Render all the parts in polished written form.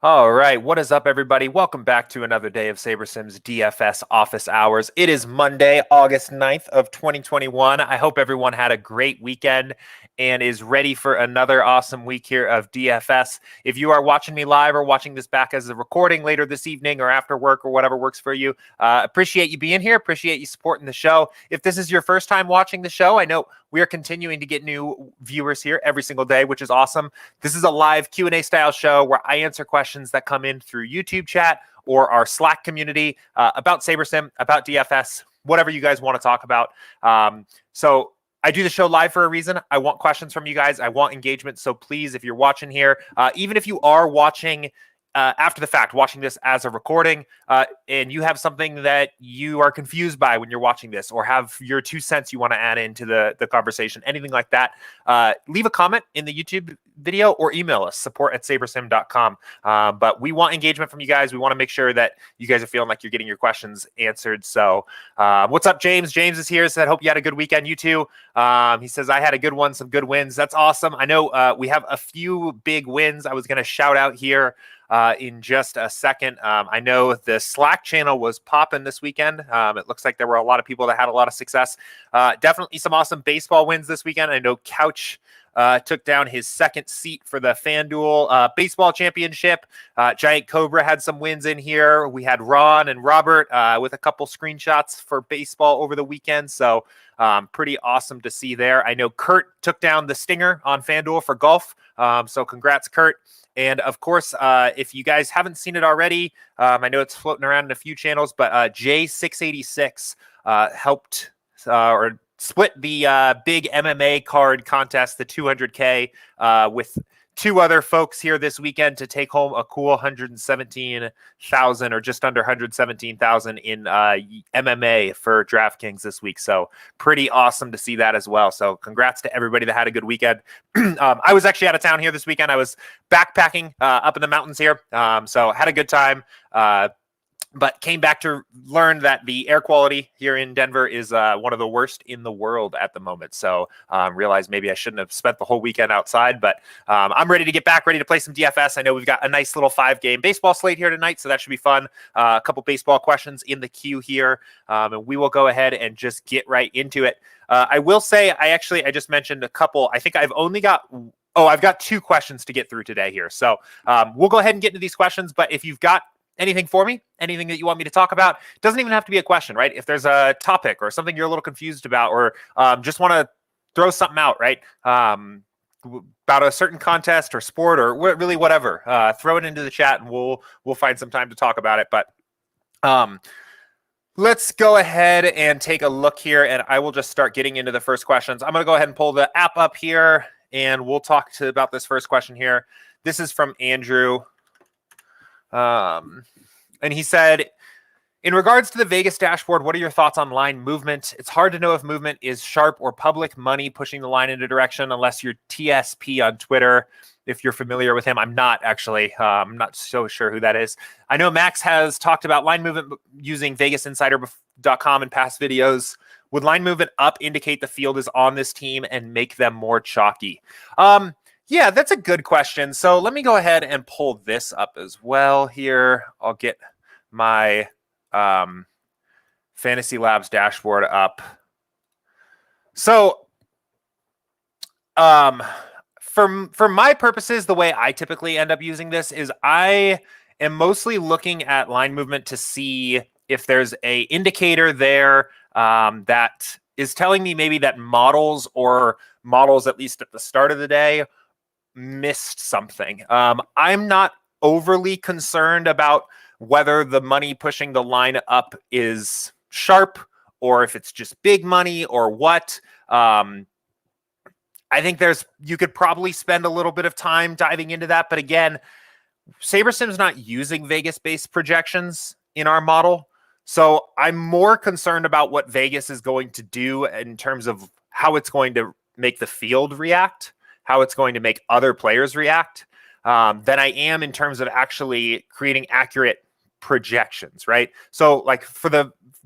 All right, what is up, everybody? Welcome back to another day of SaberSim's DFS Office Hours. It is Monday, August 9th of 2021. I hope everyone had a great weekend and is ready for another awesome week here of DFS. If you are watching me live or watching this back as a recording later this evening or after work or whatever works for you, appreciate you being here. Appreciate you supporting the show. If this is your first time watching the show, I know we are continuing to get new viewers here every single day, which is awesome. This is a live Q&A style show where I answer questions that come in through YouTube chat or our Slack community about SaberSim, about DFS, whatever you guys want to talk about. So I do the show live for a reason. I want questions from you guys. I want engagement. So please, if you're watching here, even if you are watching after the fact, watching this as a recording, and you have something that you are confused by when you're watching this, or have your 2 cents you want to add into the conversation, anything like that, leave a comment in the YouTube video or email us, support@sabersim.com. But we want engagement from you guys. We want to make sure that you guys are feeling like you're getting your questions answered. So what's up, James? James is here. Said, hope you had a good weekend. You too. He says, I had a good one, some good wins. That's awesome. I know we have a few big wins I was going to shout out here in just a second. I know the Slack channel was popping this weekend. It looks like there were a lot of people that had a lot of success. Definitely some awesome baseball wins this weekend. I know Couch took down his second seat for the FanDuel baseball championship. Giant Cobra had some wins in here. We had Ron and Robert with a couple screenshots for baseball over the weekend. So pretty awesome to see there. I know Kurt took down the Stinger on FanDuel for golf. So congrats, Kurt. And of course, if you guys haven't seen it already, I know it's floating around in a few channels, but J686 helped or split the big MMA card contest, the 200K, with two other folks here this weekend to take home a cool 117,000 or just under 117,000 in MMA for DraftKings this week. So pretty awesome to see that as well. So congrats to everybody that had a good weekend. I was actually out of town here this weekend. I was backpacking up in the mountains here. So had a good time. But came back to learn that the air quality here in Denver is one of the worst in the world at the moment. So realized maybe I shouldn't have spent the whole weekend outside, but I'm ready to get back, ready to play some DFS. I know we've got a nice little 5-game baseball slate here tonight, so that should be fun. A couple baseball questions in the queue here, and we will go ahead and just get right into it. I will say, I just mentioned a couple. I think I've got 2 questions to get through today here. So we'll go ahead and get into these questions, but if you've got anything for me, anything that you want me to talk about, doesn't even have to be a question, right? If there's a topic or something you're a little confused about, or just want to throw something out, right? About a certain contest or sport or really whatever, throw it into the chat and we'll find some time to talk about it. But let's go ahead and take a look here, and I will just start getting into the first questions. I'm going to go ahead and pull the app up here, and we'll talk about this first question here. This is from Andrew. And he said, in regards to the Vegas dashboard, what are your thoughts on line movement? It's hard to know if movement is sharp or public money pushing the line in a direction, unless you're TSP on Twitter. If you're familiar with him, I'm not actually. I'm not so sure who that is. I know Max has talked about line movement using VegasInsider.com in past videos. Would line movement up indicate the field is on this team and make them more chalky? Yeah, that's a good question. So let me go ahead and pull this up as well here. I'll get my Fantasy Labs dashboard up. So for my purposes, the way I typically end up using this is I am mostly looking at line movement to see if there's a indicator there that is telling me maybe that models, at least at the start of the day, missed something. I'm not overly concerned about whether the money pushing the line up is sharp or if it's just big money or what. I think you could probably spend a little bit of time diving into that. But again, SaberSim's not using Vegas-based projections in our model. So I'm more concerned about what Vegas is going to do in terms of how it's going to make the field react, how it's going to make other players react, than I am in terms of actually creating accurate projections, right? So like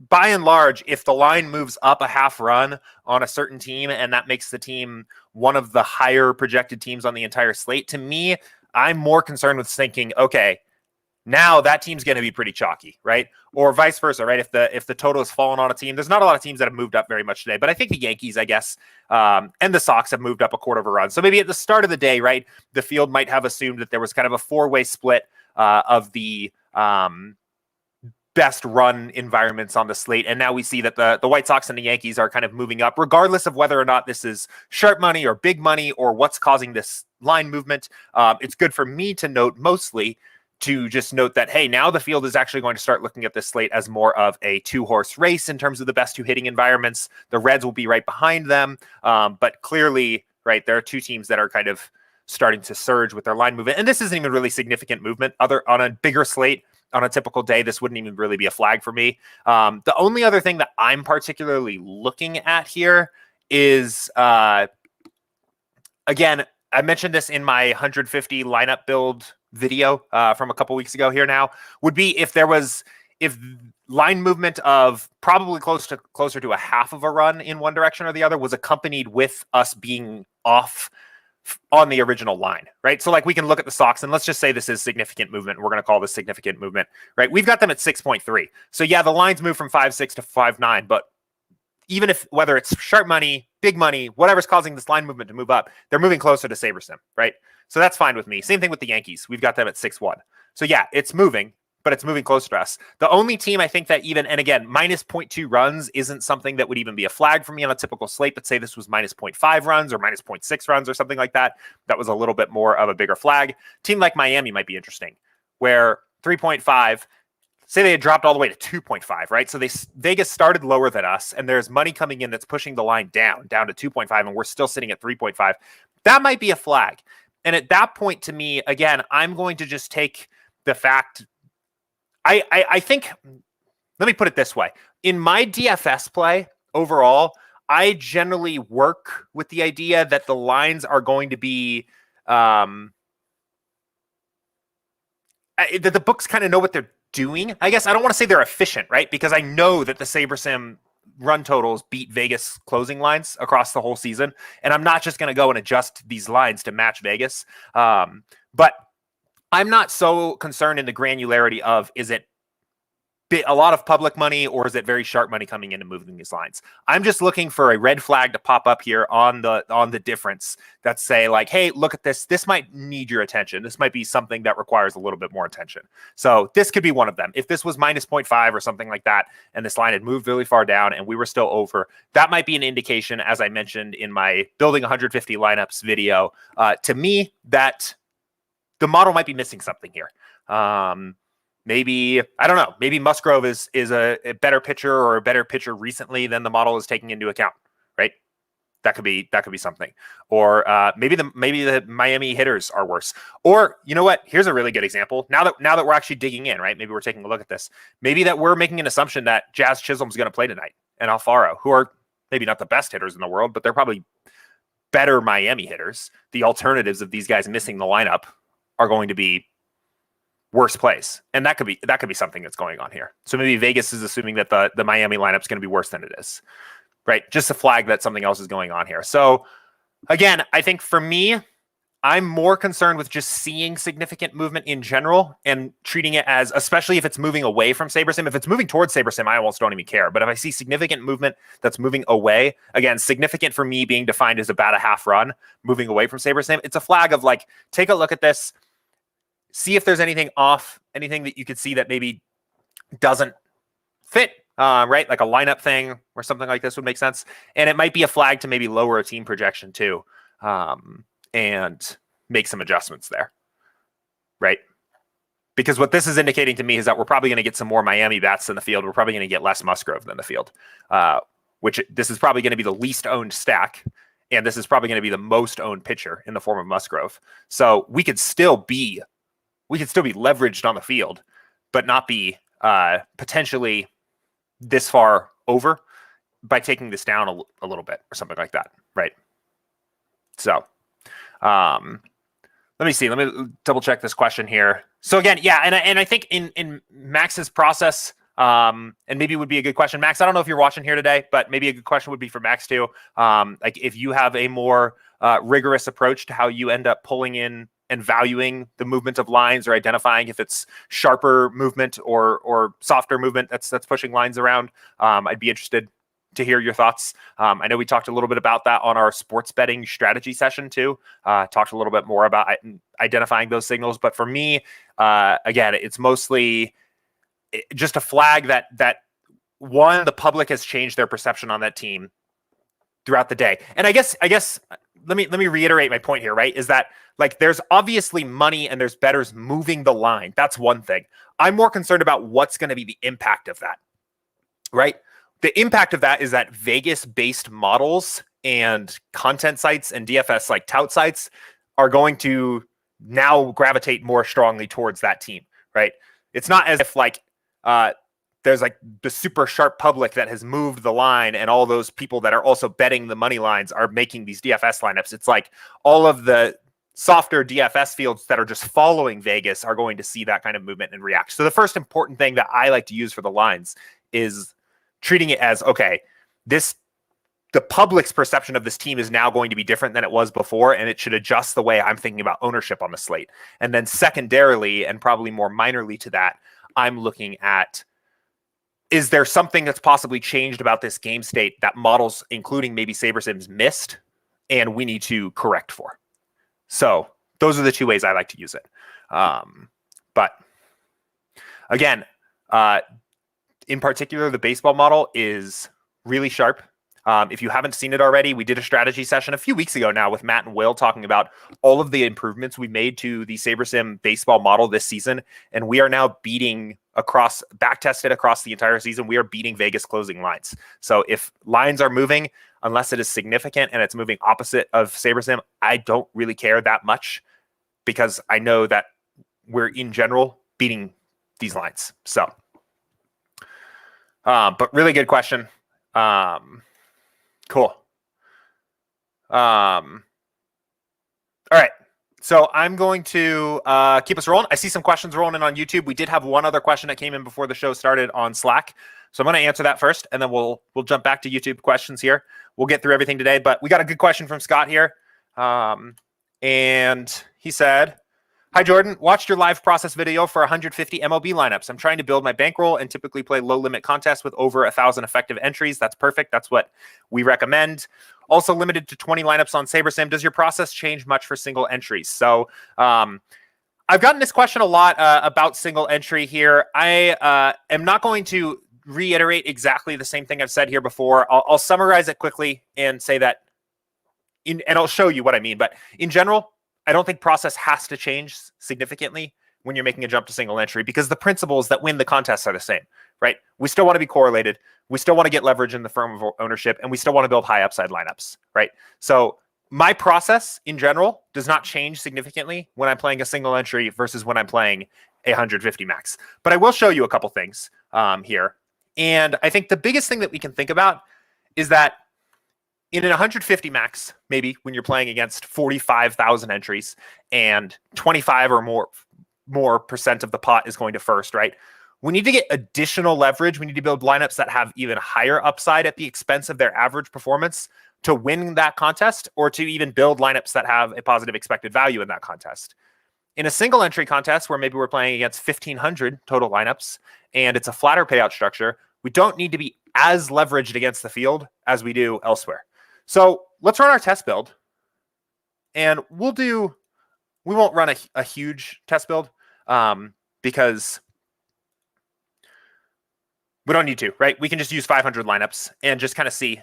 by and large, if the line moves up a half run on a certain team and that makes the team one of the higher projected teams on the entire slate, to me, I'm more concerned with thinking, okay, now that team's going to be pretty chalky, right? Or vice versa, right? If the total has fallen on a team, there's not a lot of teams that have moved up very much today, but I think the Yankees, I guess, and the Sox have moved up a quarter of a run. So maybe at the start of the day, right, the field might have assumed that there was kind of a four-way split of the best run environments on the slate. And now we see that the White Sox and the Yankees are kind of moving up, regardless of whether or not this is sharp money or big money or what's causing this line movement. It's good for me to note mostly to just note that, hey, now the field is actually going to start looking at this slate as more of a two-horse race in terms of the best two hitting environments. The Reds will be right behind them. But clearly, right, there are two teams that are kind of starting to surge with their line movement. And this isn't even really significant movement. On a bigger slate, on a typical day, this wouldn't even really be a flag for me. The only other thing that I'm particularly looking at here is, again, I mentioned this in my 150 lineup build video from a couple weeks ago here now, would be if line movement of probably closer to a half of a run in one direction or the other was accompanied with us being off on the original line, right? So like we can look at the Sox and let's just say this is significant movement. We're going to call this significant movement, right? We've got them at 6.3. So yeah, the lines move from 5.6 to 5.9, but even if whether it's sharp money, big money, whatever's causing this line movement to move up, they're moving closer to SaberSim, right? So that's fine with me. Same thing with the Yankees. We've got them at 6.1. So yeah, it's moving, but it's moving closer to us. The only team I think that even, and again, minus 0.2 runs isn't something that would even be a flag for me on a typical slate, but say this was minus 0.5 runs or minus 0.6 runs or something like that. That was a little bit more of a bigger flag. Team like Miami might be interesting, where 3.5, say they had dropped all the way to 2.5, right? So Vegas started lower than us, and there's money coming in that's pushing the line down to 2.5, and we're still sitting at 3.5. That might be a flag. And at that point, to me, again, I'm going to just take the fact. I think, let me put it this way. In my DFS play overall, I generally work with the idea that the lines are going to be, that the books kind of know what they're doing. I guess I don't want to say they're efficient, right? Because I know that the SaberSim run totals beat Vegas closing lines across the whole season. And I'm not just going to go and adjust these lines to match Vegas. But I'm not so concerned in the granularity of, is it a lot of public money or is it very sharp money coming in and moving these lines? I'm just looking for a red flag to pop up here on the difference that say like, hey, look at this. This might need your attention. This might be something that requires a little bit more attention. So this could be one of them. If this was minus 0.5 or something like that, and this line had moved really far down and we were still over, that might be an indication, as I mentioned in my building 150 lineups video, to me that the model might be missing something here. Maybe, I don't know, maybe Musgrove is a better pitcher or a better pitcher recently than the model is taking into account, right? That could be something. Or maybe the Miami hitters are worse. Or you know what? Here's a really good example. Now that we're actually digging in, right? Maybe we're taking a look at this. Maybe that we're making an assumption that Jazz Chisholm's going to play tonight and Alfaro, who are maybe not the best hitters in the world, but they're probably better Miami hitters. The alternatives of these guys missing the lineup are going to be worse plays. And that could be something that's going on here. So maybe Vegas is assuming that the Miami lineup is going to be worse than it is, right? Just a flag that something else is going on here. So again, I think for me, I'm more concerned with just seeing significant movement in general and treating it as, especially if it's moving away from SaberSim. If it's moving towards SaberSim, I almost don't even care. But if I see significant movement that's moving away, again, significant for me being defined as about a half run, moving away from SaberSim, it's a flag of like, take a look at this, see if there's anything off, anything that you could see that maybe doesn't fit, right? Like a lineup thing or something like this would make sense. And it might be a flag to maybe lower a team projection too, and make some adjustments there, right? Because what this is indicating to me is that we're probably going to get some more Miami bats in the field. We're probably going to get less Musgrove than the field, which this is probably going to be the least owned stack. And this is probably going to be the most owned pitcher in the form of Musgrove. So we could still be leveraged on the field, but not be potentially this far over by taking this down a little bit or something like that, right? So let me see. Let me double check this question here. So again, yeah, and I think in Max's process, and maybe it would be a good question, Max. I don't know if you're watching here today, but maybe a good question would be for Max too. Like if you have a more rigorous approach to how you end up pulling in and valuing the movement of lines or identifying if it's sharper movement or softer movement that's pushing lines around. I'd be interested to hear your thoughts. I know we talked a little bit about that on our sports betting strategy session too. Talked a little bit more about identifying those signals. But for me, again, it's mostly just a flag that one, the public has changed their perception on that team throughout the day. And I guess let me reiterate my point here, right? Is that like there's obviously money and there's bettors moving the line. That's one thing. I'm more concerned about what's going to be the impact of that, right? The impact of that is that Vegas-based models and content sites and DFS like tout sites are going to now gravitate more strongly towards that team, right? It's not as if like there's like the super sharp public that has moved the line and all those people that are also betting the money lines are making these DFS lineups. It's like all of the softer DFS fields that are just following Vegas are going to see that kind of movement and react. So the first important thing that I like to use for the lines is treating it as, okay, the public's perception of this team is now going to be different than it was before, and it should adjust the way I'm thinking about ownership on the slate. And then secondarily, and probably more minorly to that, I'm looking at, is there something that's possibly changed about this game state that models, including maybe SaberSims, missed, and we need to correct for? So those are the two ways I like to use it. But again, in particular, the baseball model is really sharp. If you haven't seen it already, we did a strategy session a few weeks ago now with Matt and Will talking about all of the improvements we made to the SaberSim baseball model this season. And we are now beating back-tested across the entire season. We are beating Vegas closing lines. So if lines are moving, unless it is significant and it's moving opposite of SaberSim, I don't really care that much because I know that we're in general beating these lines. So, but really good question. Cool. All right. So I'm going to keep us rolling. I see some questions rolling in on YouTube. We did have one other question that came in before the show started on Slack. So I'm going to answer that first, and then we'll jump back to YouTube questions here. We'll get through everything today, but we got a good question from Scott here. And he said, "Hi, Jordan. Watched your live process video for 150 MLB lineups. I'm trying to build my bankroll and typically play low limit contests with over 1,000 effective entries. That's perfect. That's what we recommend. Also limited to 20 lineups on SaberSim. Does your process change much for single entries?" So I've gotten this question a lot about single entry here. I am not going to reiterate exactly the same thing I've said here before. I'll summarize it quickly and say that, and I'll show you what I mean. But in general, I don't think process has to change significantly when you're making a jump to single entry because the principles that win the contests are the same, right? We still want to be correlated. We still want to get leverage in the firm of ownership, and we still want to build high upside lineups, right? So my process in general does not change significantly when I'm playing a single entry versus when I'm playing a 150 max. But I will show you a couple things here. And I think the biggest thing that we can think about is that in an 150 max, maybe when you're playing against 45,000 entries and 25 or more percent of the pot is going to first, right? We need to get additional leverage. We need to build lineups that have even higher upside at the expense of their average performance to win that contest, or to even build lineups that have a positive expected value in that contest. In a single entry contest where maybe we're playing against 1,500 total lineups and it's a flatter payout structure, we don't need to be as leveraged against the field as we do elsewhere. So let's run our test build, and we won't run a huge test build because we don't need to, right? We can just use 500 lineups and just kind of see.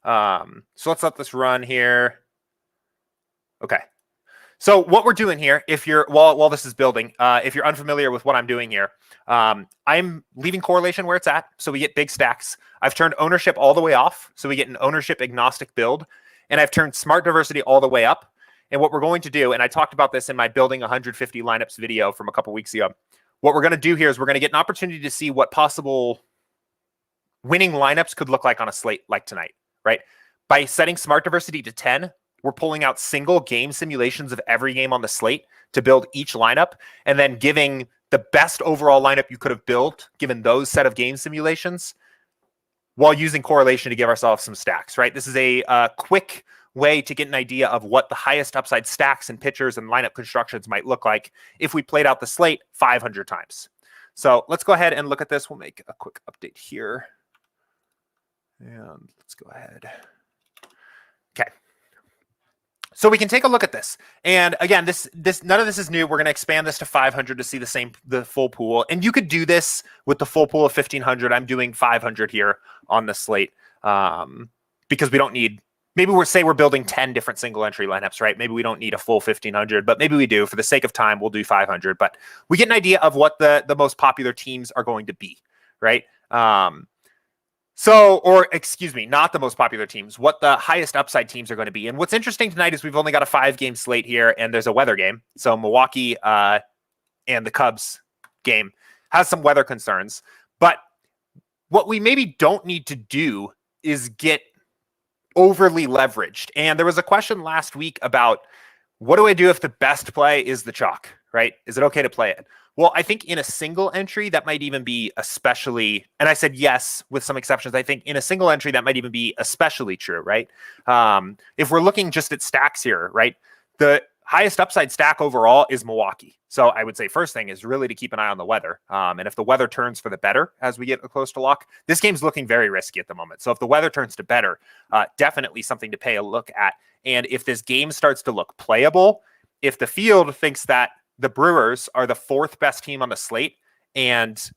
So let's let this run here. Okay. So what we're doing here, if you're while this is building, if you're unfamiliar with what I'm doing here, I'm leaving correlation where it's at, so we get big stacks. I've turned ownership all the way off, so we get an ownership agnostic build, and I've turned smart diversity all the way up. And what we're going to do, and I talked about this in my building 150 lineups video from a couple weeks ago, what we're going to do here is we're going to get an opportunity to see what possible winning lineups could look like on a slate like tonight, right? By setting smart diversity to 10, we're pulling out single game simulations of every game on the slate to build each lineup, and then giving the best overall lineup you could have built given those set of game simulations while using correlation to give ourselves some stacks, right? This is a quick way to get an idea of what the highest upside stacks and pitchers and lineup constructions might look like if we played out the slate 500 times. So let's go ahead and look at this. We'll make a quick update here. And let's go ahead. Okay. So we can take a look at this. And again, this none of this is new. We're going to expand this to 500 to see the full pool. And you could do this with the full pool of 1,500. I'm doing 500 here on the slate because we don't need, maybe we're building 10 different single entry lineups, right? Maybe we don't need a full 1,500, but maybe we do. For the sake of time, we'll do 500. But we get an idea of what the most popular teams are going to be, right? Not the most popular teams, what the highest upside teams are going to be. And what's interesting tonight is we've only got a 5-game slate here, and there's a weather game. So Milwaukee and the Cubs game has some weather concerns. But what we maybe don't need to do is get overly leveraged. And there was a question last week about, what do I do if the best play is the chalk, right? Is it okay to play it? Well, I think in a single entry, that might even be especially, and I said yes, with some exceptions. I think in a single entry, that might even be especially true, right? If we're looking just at stacks here, right? The highest upside stack overall is Milwaukee. So I would say first thing is really to keep an eye on the weather. And if the weather turns for the better as we get close to lock, this game's looking very risky at the moment. So if the weather turns to better, definitely something to pay a look at. And if this game starts to look playable, if the field thinks that the Brewers are the 4th best team on the slate, and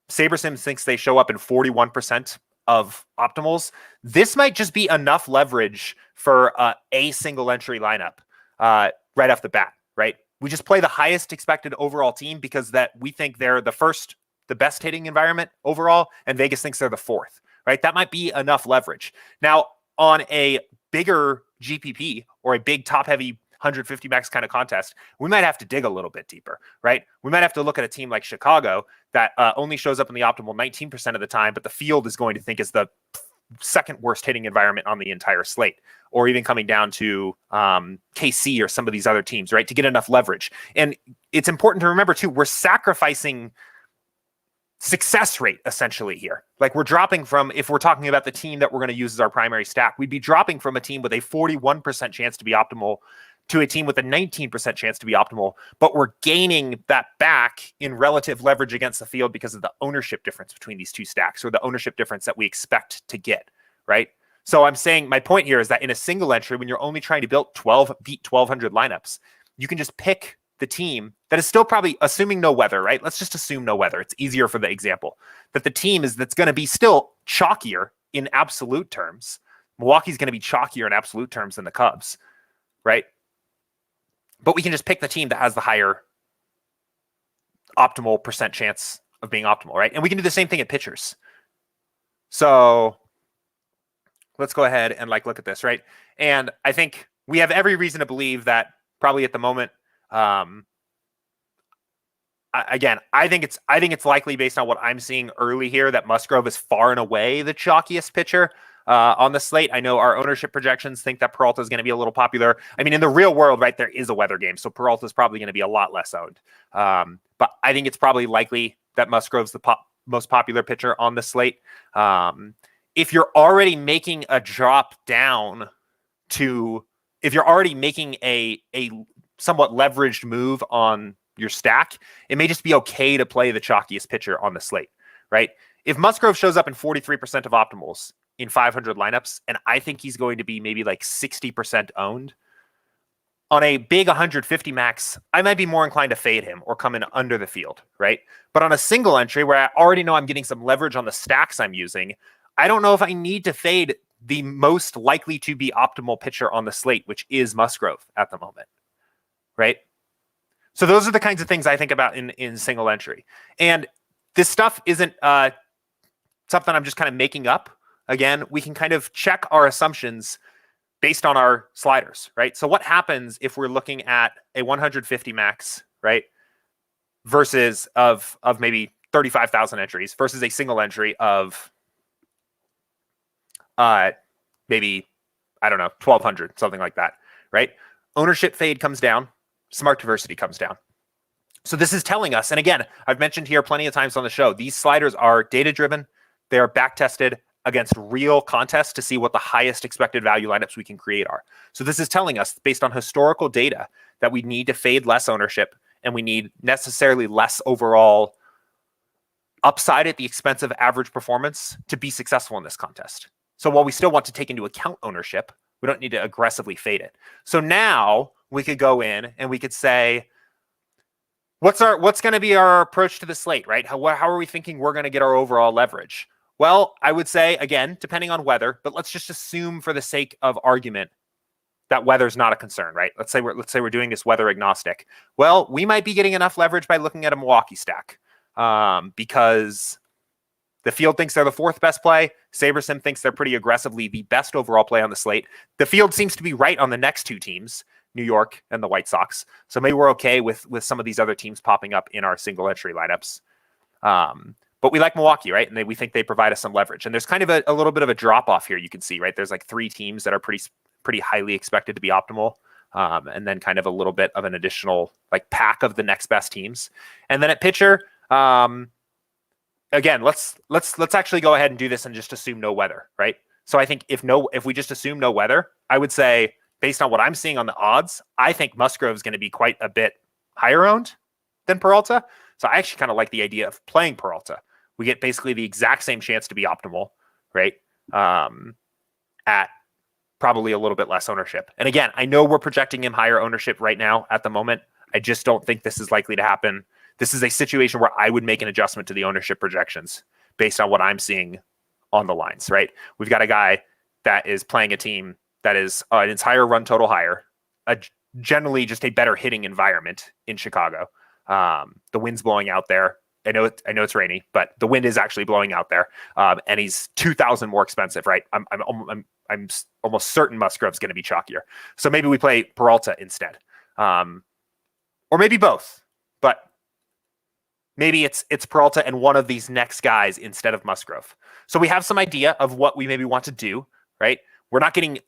SaberSim thinks they show up in 41% of optimals, this might just be enough leverage for a single entry lineup right off the bat, right? We just play the highest expected overall team because that we think they're the best hitting environment overall, and Vegas thinks they're the 4th, right? That might be enough leverage. Now, on a bigger GPP or a big top-heavy 150 max kind of contest, we might have to dig a little bit deeper, right? We might have to look at a team like Chicago that only shows up in the optimal 19% of the time, but the field is going to think is the 2nd worst hitting environment on the entire slate, or even coming down to KC or some of these other teams, right? To get enough leverage. And it's important to remember too, we're sacrificing success rate essentially here. Like we're dropping from, if we're talking about the team that we're going to use as our primary stack, we'd be dropping from a team with a 41% chance to be optimal to a team with a 19% chance to be optimal, but we're gaining that back in relative leverage against the field because of the ownership difference between these two stacks, or the ownership difference that we expect to get, right? So I'm saying my point here is that in a single entry, when you're only trying to beat 1,200 lineups, you can just pick the team that is still probably, assuming no weather, right? Let's just assume no weather. It's easier for the example. That the team that's going to be still chalkier in absolute terms. Milwaukee's going to be chalkier in absolute terms than the Cubs, right? But we can just pick the team that has the higher optimal percent chance of being optimal, right? And we can do the same thing at pitchers. So let's go ahead and look at this, right? And I think we have every reason to believe that probably at the moment, again, I think it's likely based on what I'm seeing early here that Musgrove is far and away the chalkiest pitcher on the slate. I know our ownership projections think that Peralta is going to be a little popular. I mean, in the real world, right, there is a weather game, so Peralta is probably going to be a lot less owned. But I think it's probably likely that Musgrove's the most popular pitcher on the slate. If you're already making a drop down if you're already making a somewhat leveraged move on your stack, it may just be okay to play the chalkiest pitcher on the slate, right? If Musgrove shows up in 43% of optimals in 500 lineups, and I think he's going to be maybe 60% owned, on a big 150 max, I might be more inclined to fade him or come in under the field, right? But on a single entry where I already know I'm getting some leverage on the stacks I'm using, I don't know if I need to fade the most likely to be optimal pitcher on the slate, which is Musgrove at the moment, right? So those are the kinds of things I think about in single entry. And this stuff isn't something I'm just kind of making up. Again, we can kind of check our assumptions based on our sliders, right? So what happens if we're looking at a 150 max, right? Versus of maybe 35,000 entries versus a single entry of maybe, I don't know, 1,200, something like that, right? Ownership fade comes down, smart diversity comes down. So this is telling us, and again, I've mentioned here plenty of times on the show, these sliders are data-driven, they are back-tested, against real contests to see what the highest expected value lineups we can create are. So this is telling us, based on historical data, that we need to fade less ownership and we need necessarily less overall upside at the expense of average performance to be successful in this contest. So while we still want to take into account ownership, we don't need to aggressively fade it. So now we could go in and we could say, what's going to be our approach to the slate, right? How are we thinking we're going to get our overall leverage? Well, I would say, again, depending on weather, but let's just assume for the sake of argument that weather's not a concern, right? Let's say we're doing this weather agnostic. Well, we might be getting enough leverage by looking at a Milwaukee stack because the field thinks they're the fourth best play. SaberSim thinks they're pretty aggressively the best overall play on the slate. The field seems to be right on the next two teams, New York and the White Sox. So maybe we're okay with some of these other teams popping up in our single entry lineups. But we like Milwaukee, right? And we think they provide us some leverage. And there's kind of a little bit of a drop off here. You can see, right? There's like three teams that are pretty highly expected to be optimal. And then kind of a little bit of an additional like pack of the next best teams. And then at pitcher, again, let's actually go ahead and do this and just assume no weather, right? So I think if we just assume no weather, I would say, based on what I'm seeing on the odds, I think Musgrove is going to be quite a bit higher owned than Peralta. So I actually kind of like the idea of playing Peralta. We get basically the exact same chance to be optimal, right? At probably a little bit less ownership. And again, I know we're projecting him higher ownership right now at the moment. I just don't think this is likely to happen. This is a situation where I would make an adjustment to the ownership projections based on what I'm seeing on the lines, right? We've got a guy that is playing a team that is an entire run total higher, generally just a better hitting environment in Chicago. The wind's blowing out there. I know it's rainy, but the wind is actually blowing out there. And he's 2,000 more expensive, right? I'm almost certain Musgrove's going to be chalkier. So maybe we play Peralta instead. Or maybe both, but maybe it's Peralta and one of these next guys instead of Musgrove. So we have some idea of what we maybe want to do, right? We're not getting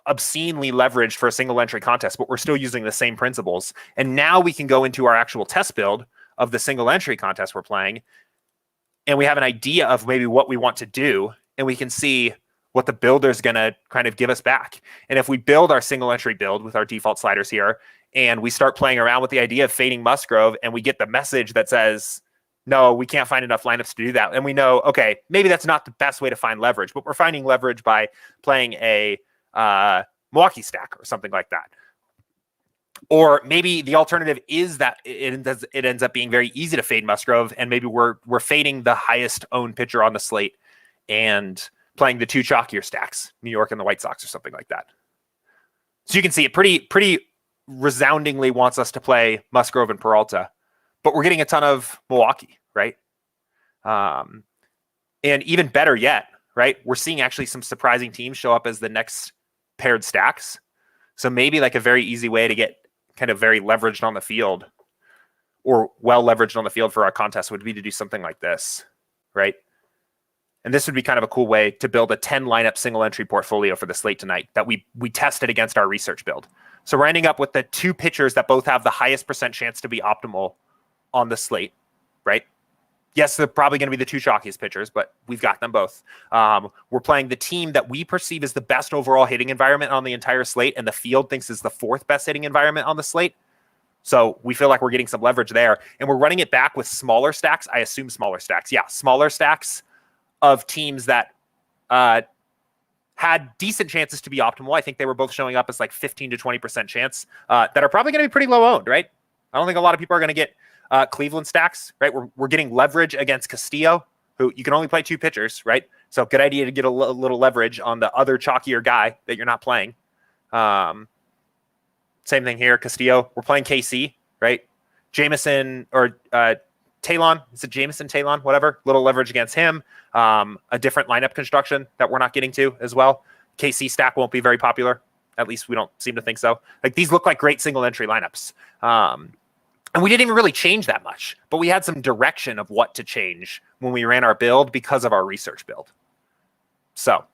obscenely leveraged for a single entry contest, but we're still using the same principles. And now we can go into our actual test build of the single entry contest we're playing. And we have an idea of maybe what we want to do. And we can see what the builder's going to kind of give us back. And if we build our single entry build with our default sliders here, and we start playing around with the idea of fading Musgrove, and we get the message that says, no, we can't find enough lineups to do that. And we know, okay, maybe that's not the best way to find leverage, but we're finding leverage by playing a Milwaukee stack or something like that. Or maybe the alternative is that it ends up being very easy to fade Musgrove, and maybe we're fading the highest owned pitcher on the slate and playing the two chalkier stacks, New York and the White Sox or something like that. So you can see it pretty resoundingly wants us to play Musgrove and Peralta, but we're getting a ton of Milwaukee, right? And even better yet, right? We're seeing actually some surprising teams show up as the next paired stacks. So maybe like a very easy way to get kind of very leveraged on the field or well leveraged on the field for our contest would be to do something like this, right? And this would be kind of a cool way to build a 10 lineup single entry portfolio for the slate tonight that we tested against our research build. So we're ending up with the two pitchers that both have the highest % chance to be optimal on the slate, right? Yes, they're probably going to be the two chalkiest pitchers, but we've got them both. We're playing the team that we perceive as the best overall hitting environment on the entire slate, and the field thinks is the fourth best hitting environment on the slate. So we feel like we're getting some leverage there, and we're running it back with smaller stacks. I assume smaller stacks. Yeah, smaller stacks of teams that had decent chances to be optimal. I think they were both showing up as like 15 to 20% chance that are probably going to be pretty low owned, right? I don't think a lot of people are going to get Cleveland stacks, right? We're getting leverage against Castillo, who you can only play two pitchers, right? So good idea to get a little leverage on the other chalkier guy that you're not playing. Same thing here, Castillo. We're playing KC, right? Jameson or Talon. Is it Jameson, Talon, whatever? Little leverage against him. A different lineup construction that we're not getting to as well. KC stack won't be very popular. At least we don't seem to think so. Like these look like great single entry lineups. And we didn't even really change that much, but we had some direction of what to change when we ran our build because of our research build. So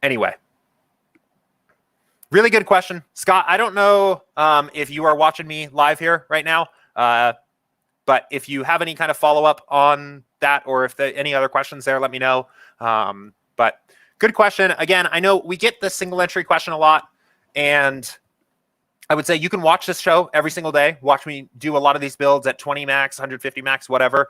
anyway, really good question. Scott, I don't know if you are watching me live here right now, but But if you have any kind of follow-up on that, or if any other questions there, let me know. But good question. Again, I know we get the single entry question a lot, and I would say you can watch this show every single day. Watch me do a lot of these builds at 20 max, 150 max, whatever,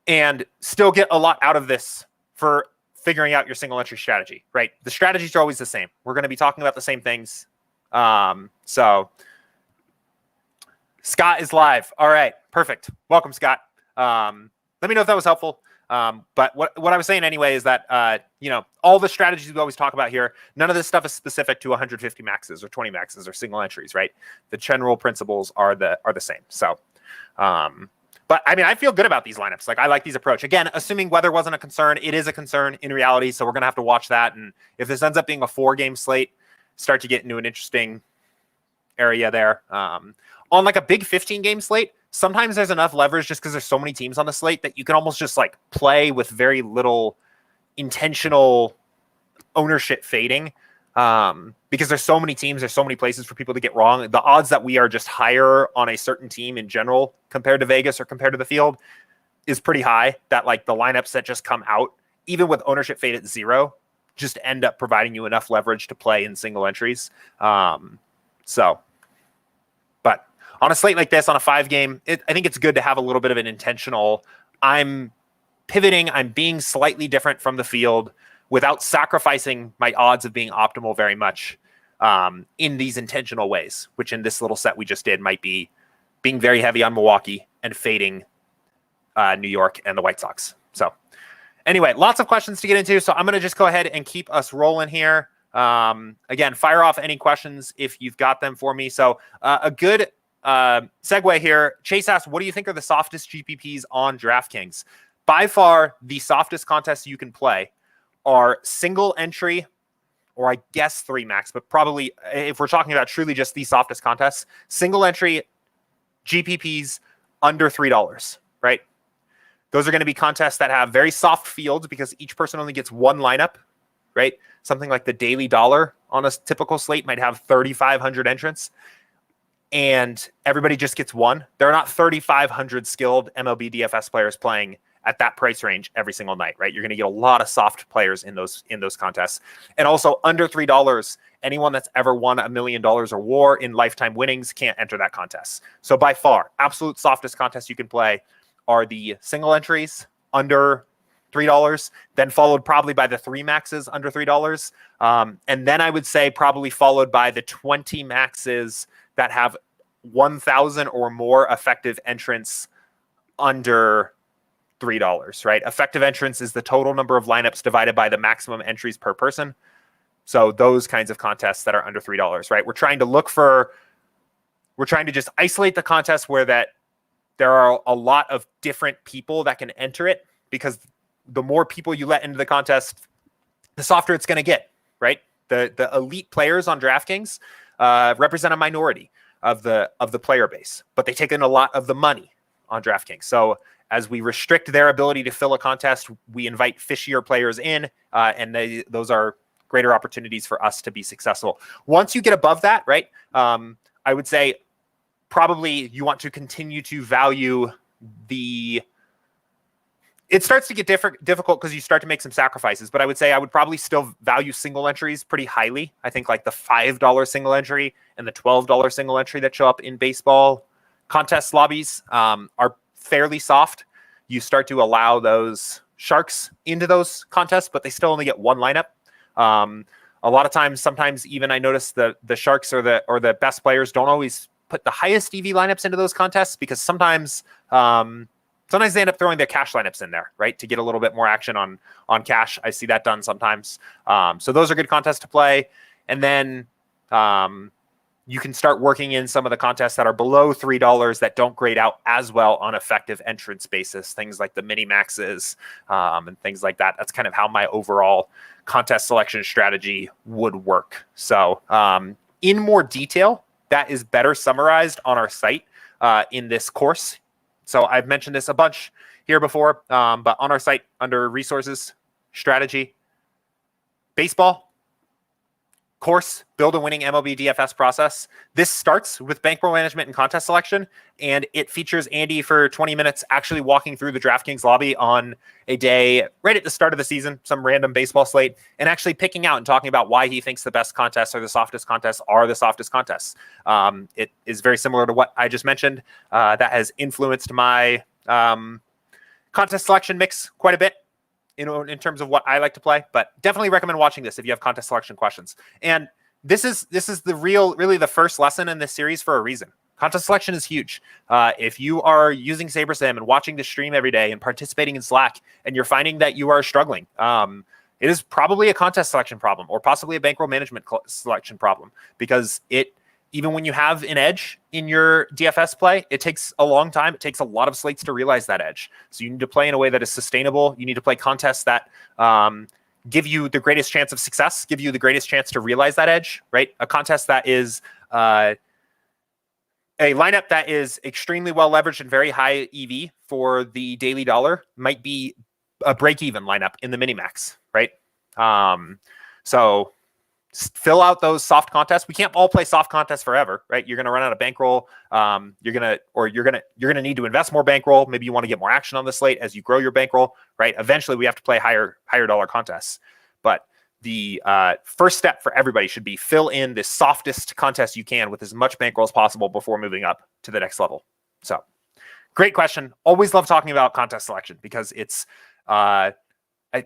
and still get a lot out of this for figuring out your single entry strategy, right? The strategies are always the same. We're going to be talking about the same things. So Scott is live. All right, perfect. Welcome, Scott. Let me know if that was helpful. But what I was saying anyway is that, all the strategies we always talk about here, none of this stuff is specific to 150 maxes or 20 maxes or single entries, right? The general principles are the same. So, but I mean, I feel good about these lineups. Like, I like these approach. Again, assuming weather wasn't a concern, it is a concern in reality. So we're going to have to watch that. And if this ends up being a 4-game slate, start to get into an interesting area there. On like a big 15-game slate, sometimes there's enough leverage just because there's so many teams on the slate that you can almost just like play with very little intentional ownership fading, because there's so many teams, there's so many places for people to get wrong. The odds that we are just higher on a certain team in general compared to Vegas or compared to the field is pretty high, that like the lineups that just come out, even with ownership fade at 0, just end up providing you enough leverage to play in single entries. But on a slate like this, on a 5-game, I think it's good to have a little bit of an intentional, I'm pivoting, I'm being slightly different from the field without sacrificing my odds of being optimal very much, in these intentional ways, which in this little set we just did might be being very heavy on Milwaukee and fading New York and the White Sox. So anyway, lots of questions to get into. So I'm going to just go ahead and keep us rolling here. Again, fire off any questions if you've got them for me. So a good segue here. Chase asked, what do you think are the softest GPPs on DraftKings? By far, the softest contests you can play are single entry, or I guess 3 max, but probably if we're talking about truly just the softest contests, single entry GPPs under $3, right? Those are going to be contests that have very soft fields because each person only gets one lineup, right? Something like the Daily Dollar on a typical slate might have 3,500 entrants, and everybody just gets one. There are not 3,500 skilled MLB DFS players playing at that price range every single night, right? You're going to get a lot of soft players in those contests. And also under $3, anyone that's ever won $1 million or more in lifetime winnings can't enter that contest. So by far, absolute softest contests you can play are the single entries under $3, then followed probably by the 3 maxes under $3. And then I would say probably followed by the 20 maxes that have 1,000 or more effective entrants under $3, right? Effective entrants is the total number of lineups divided by the maximum entries per person. So those kinds of contests that are under $3, right? We're trying to just isolate the contests where that there are a lot of different people that can enter it, because the more people you let into the contest, the softer it's going to get, right? The elite players on DraftKings represent a minority of the player base, but they take in a lot of the money on DraftKings. So as we restrict their ability to fill a contest, we invite fishier players in, and those are greater opportunities for us to be successful. Once you get above that, right, I would say probably you want to continue to value it starts to get difficult because you start to make some sacrifices, but I would say I would probably still value single entries pretty highly. I think like the $5 single entry and the $12 single entry that show up in baseball contest lobbies are fairly soft. You start to allow those sharks into those contests, but they still only get one lineup. A lot of times, sometimes even I notice the sharks or the best players don't always put the highest EV lineups into those contests, because sometimes they end up throwing their cash lineups in there, right, to get a little bit more action on cash. I see that done sometimes. So those are good contests to play. And then you can start working in some of the contests that are below $3 that don't grade out as well on effective entrance basis, things like the mini maxes and things like that. That's kind of how my overall contest selection strategy would work. So in more detail, that is better summarized on our site in this course. So I've mentioned this a bunch here before, but on our site under resources, strategy, baseball, course, build a winning MLB DFS process. This starts with bankroll management and contest selection, and it features Andy for 20 minutes actually walking through the DraftKings lobby on a day right at the start of the season, some random baseball slate, and actually picking out and talking about why he thinks the best contests or the softest contests are the softest contests. It is very similar to what I just mentioned. That has influenced my contest selection mix quite a bit, in terms of what I like to play, but definitely recommend watching this if you have contest selection questions. And this is really the first lesson in this series for a reason. Contest selection is huge. If you are using SaberSim and watching the stream every day and participating in Slack, and you're finding that you are struggling, it is probably a contest selection problem or possibly a bankroll management selection problem, because even when you have an edge in your DFS play, it takes a long time. It takes a lot of slates to realize that edge. So you need to play in a way that is sustainable. You need to play contests that give you the greatest chance of success, give you the greatest chance to realize that edge, right? A contest that is a lineup that is extremely well leveraged and very high EV for the daily dollar might be a break-even lineup in the minimax, right? So fill out those soft contests. We can't all play soft contests forever, right? You're going to run out of bankroll. You're going to need to invest more bankroll. Maybe you want to get more action on the slate as you grow your bankroll, right? Eventually we have to play higher dollar contests. But the first step for everybody should be fill in the softest contest you can with as much bankroll as possible before moving up to the next level. So great question. Always love talking about contest selection because it's,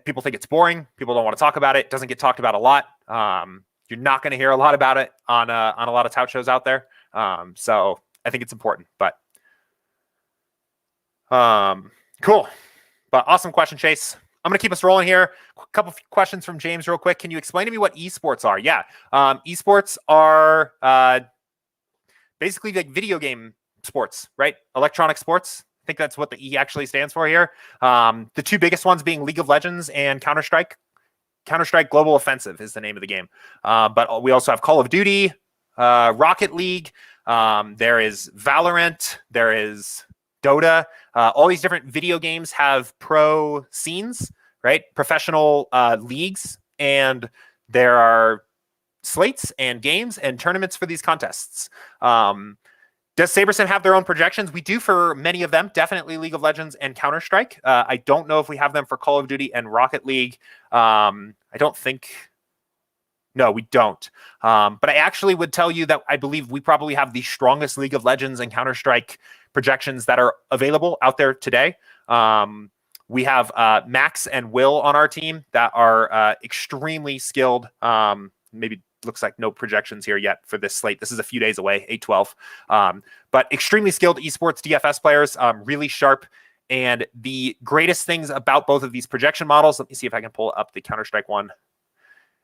people think it's boring. People don't want to talk about it. It doesn't get talked about a lot. You're not going to hear a lot about it on a lot of tout shows out there. So I think it's important, but cool. But awesome question, Chase. I'm going to keep us rolling here. A couple of questions from James real quick. Can you explain to me what esports are? Yeah. Esports are basically like video game sports, right? Electronic sports. I think that's what the E actually stands for here. The two biggest ones being League of Legends and Counter-Strike. Counter-Strike Global Offensive is the name of the game. But we also have Call of Duty, Rocket League. There is Valorant. There is Dota. All these different video games have pro scenes, right? Professional leagues. And there are slates and games and tournaments for these contests. Does SaberSim have their own projections? We do for many of them, definitely League of Legends and Counter-Strike. I don't know if we have them for Call of Duty and Rocket League. I don't think... No, we don't. But I actually would tell you that I believe we probably have the strongest League of Legends and Counter-Strike projections that are available out there today. We have Max and Will on our team that are extremely skilled. Maybe looks like no projections here yet for this slate. This is a few days away, 8/12. But extremely skilled esports DFS players, really sharp. And the greatest things about both of these projection models, let me see if I can pull up the Counter-Strike one,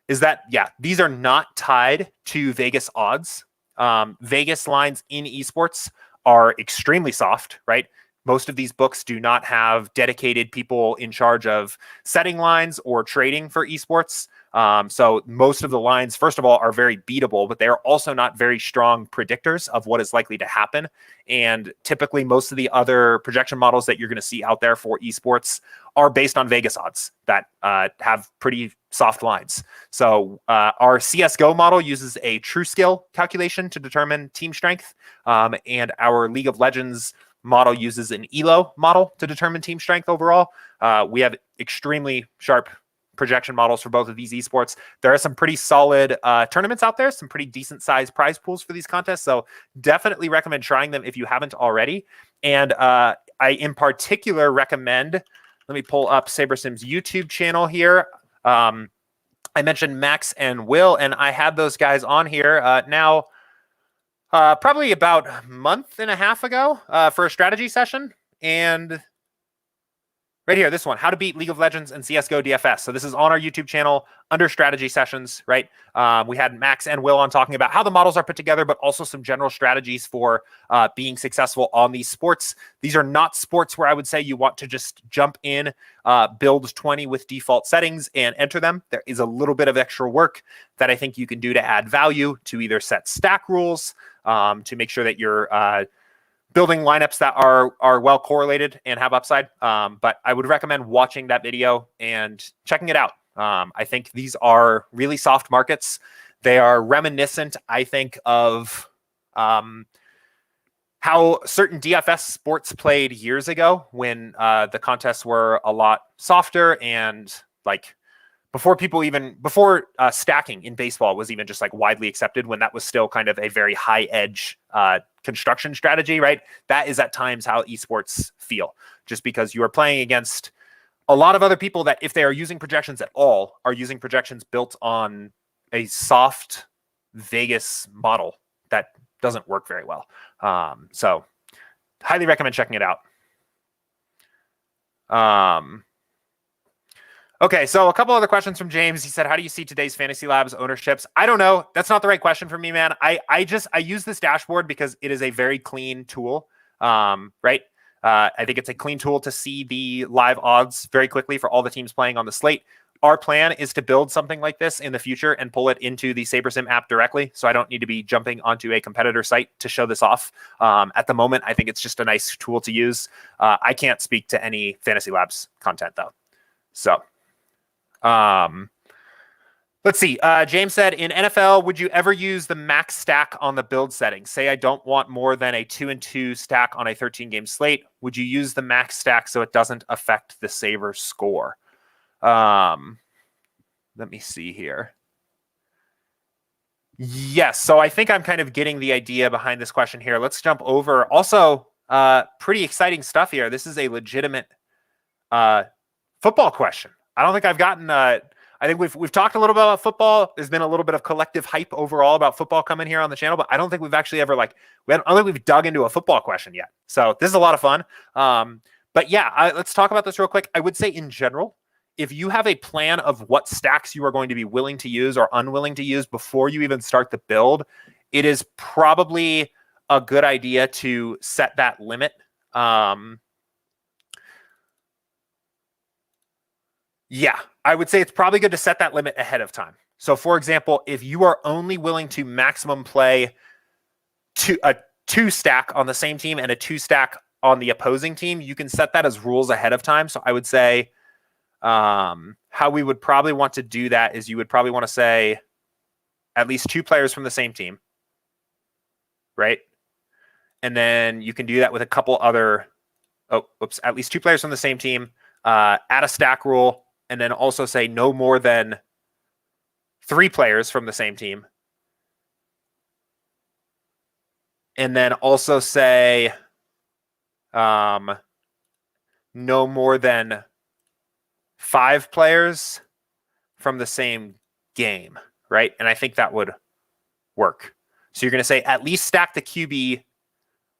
is that, yeah, these are not tied to Vegas odds. Vegas lines in esports are extremely soft, right? Most of these books do not have dedicated people in charge of setting lines or trading for esports. So most of the lines, first of all, are very beatable, but they're also not very strong predictors of what is likely to happen. And typically most of the other projection models that you're going to see out there for esports are based on Vegas odds that have pretty soft lines. So our CSGO model uses a true skill calculation to determine team strength. And our League of Legends model uses an ELO model to determine team strength overall. We have extremely sharp projection models for both of these esports. There are some pretty solid tournaments out there, some pretty decent sized prize pools for these contests. So definitely recommend trying them if you haven't already. And I in particular recommend, let me pull up SaberSim's YouTube channel here. I mentioned Max and Will, and I had those guys on here now probably about a month and a half ago for a strategy session. And right here, this one, how to beat League of Legends and CSGO DFS. So this is on our YouTube channel under strategy sessions, right? We had Max and Will on talking about how the models are put together, but also some general strategies for being successful on these sports. These are not sports where I would say you want to just jump in, build 20 with default settings and enter them. There is a little bit of extra work that I think you can do to add value, to either set stack rules, to make sure that you're building lineups that are well correlated and have upside. But I would recommend watching that video and checking it out. I think these are really soft markets They are reminiscent, I think, of how certain DFS sports played years ago when the contests were a lot softer and like before stacking in baseball was even just like widely accepted, when that was still kind of a very high edge construction strategy, right? That is at times how esports feel, just because you are playing against a lot of other people that, if they are using projections at all, are using projections built on a soft Vegas model that doesn't work very well. So highly recommend checking it out. Okay, so a couple other questions from James. He said, how do you see today's Fantasy Labs ownerships? I don't know. That's not the right question for me, man. I use this dashboard because it is a very clean tool, right? I think it's a clean tool to see the live odds very quickly for all the teams playing on the slate. Our plan is to build something like this in the future and pull it into the SaberSim app directly, so I don't need to be jumping onto a competitor site to show this off. At the moment, I think it's just a nice tool to use. I can't speak to any Fantasy Labs content, though. So, let's see. James said, in NFL, would you ever use the max stack on the build settings? Say I don't want more than a 2-2 stack on a 13-game slate. Would you use the max stack so it doesn't affect the Saber score? Let me see here. Yes. So I think I'm kind of getting the idea behind this question here. Let's jump over. Also, pretty exciting stuff here. This is a legitimate football question. I don't think I've gotten. I think we've talked a little bit about football. There's been a little bit of collective hype overall about football coming here on the channel, but I don't think we've actually ever I don't think we've dug into a football question yet. So this is a lot of fun. But yeah, let's talk about this real quick. I would say in general, if you have a plan of what stacks you are going to be willing to use or unwilling to use before you even start the build, it is probably a good idea to set that limit. Yeah, I would say it's probably good to set that limit ahead of time. So for example, if you are only willing to maximum play a 2 stack on the same team and a 2 stack on the opposing team, you can set that as rules ahead of time. So I would say how we would probably want to do that is you would probably want to say at least 2 players from the same team, right? And then you can do that with a couple other, at least 2 players from the same team, add a stack rule, and then also say no more than 3 players from the same team. And then also say no more than 5 players from the same game, right? And I think that would work. So you're going to say at least stack the QB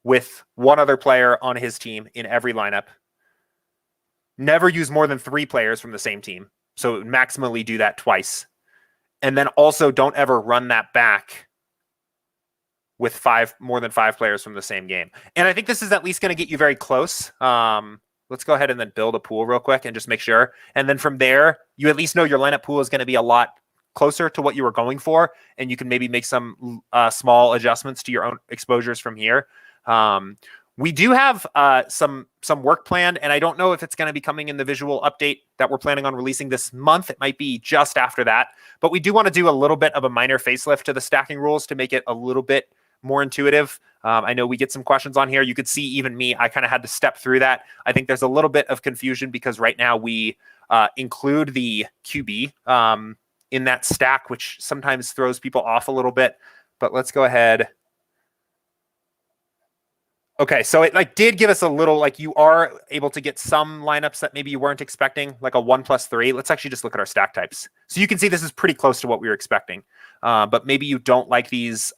with 1 other player on his team in every lineup. Never use more than 3 players from the same team. So maximally do that twice. And then also don't ever run that back with more than 5 players from the same game. And I think this is at least going to get you very close. Let's go ahead and then build a pool real quick and just make sure. And then from there, you at least know your lineup pool is going to be a lot closer to what you were going for. And you can maybe make some small adjustments to your own exposures from here. We do have some work planned, and I don't know if it's going to be coming in the visual update that we're planning on releasing this month. It might be just after that. But we do want to do a little bit of a minor facelift to the stacking rules to make it a little bit more intuitive. I know we get some questions on here. You could see even me, I kind of had to step through that. I think there's a little bit of confusion because right now we include the QB in that stack, which sometimes throws people off a little bit. But let's go ahead. Okay, so it did give us a little, you are able to get some lineups that maybe you weren't expecting, like a 1+3. Let's actually just look at our stack types. So you can see this is pretty close to what we were expecting. But maybe you don't like these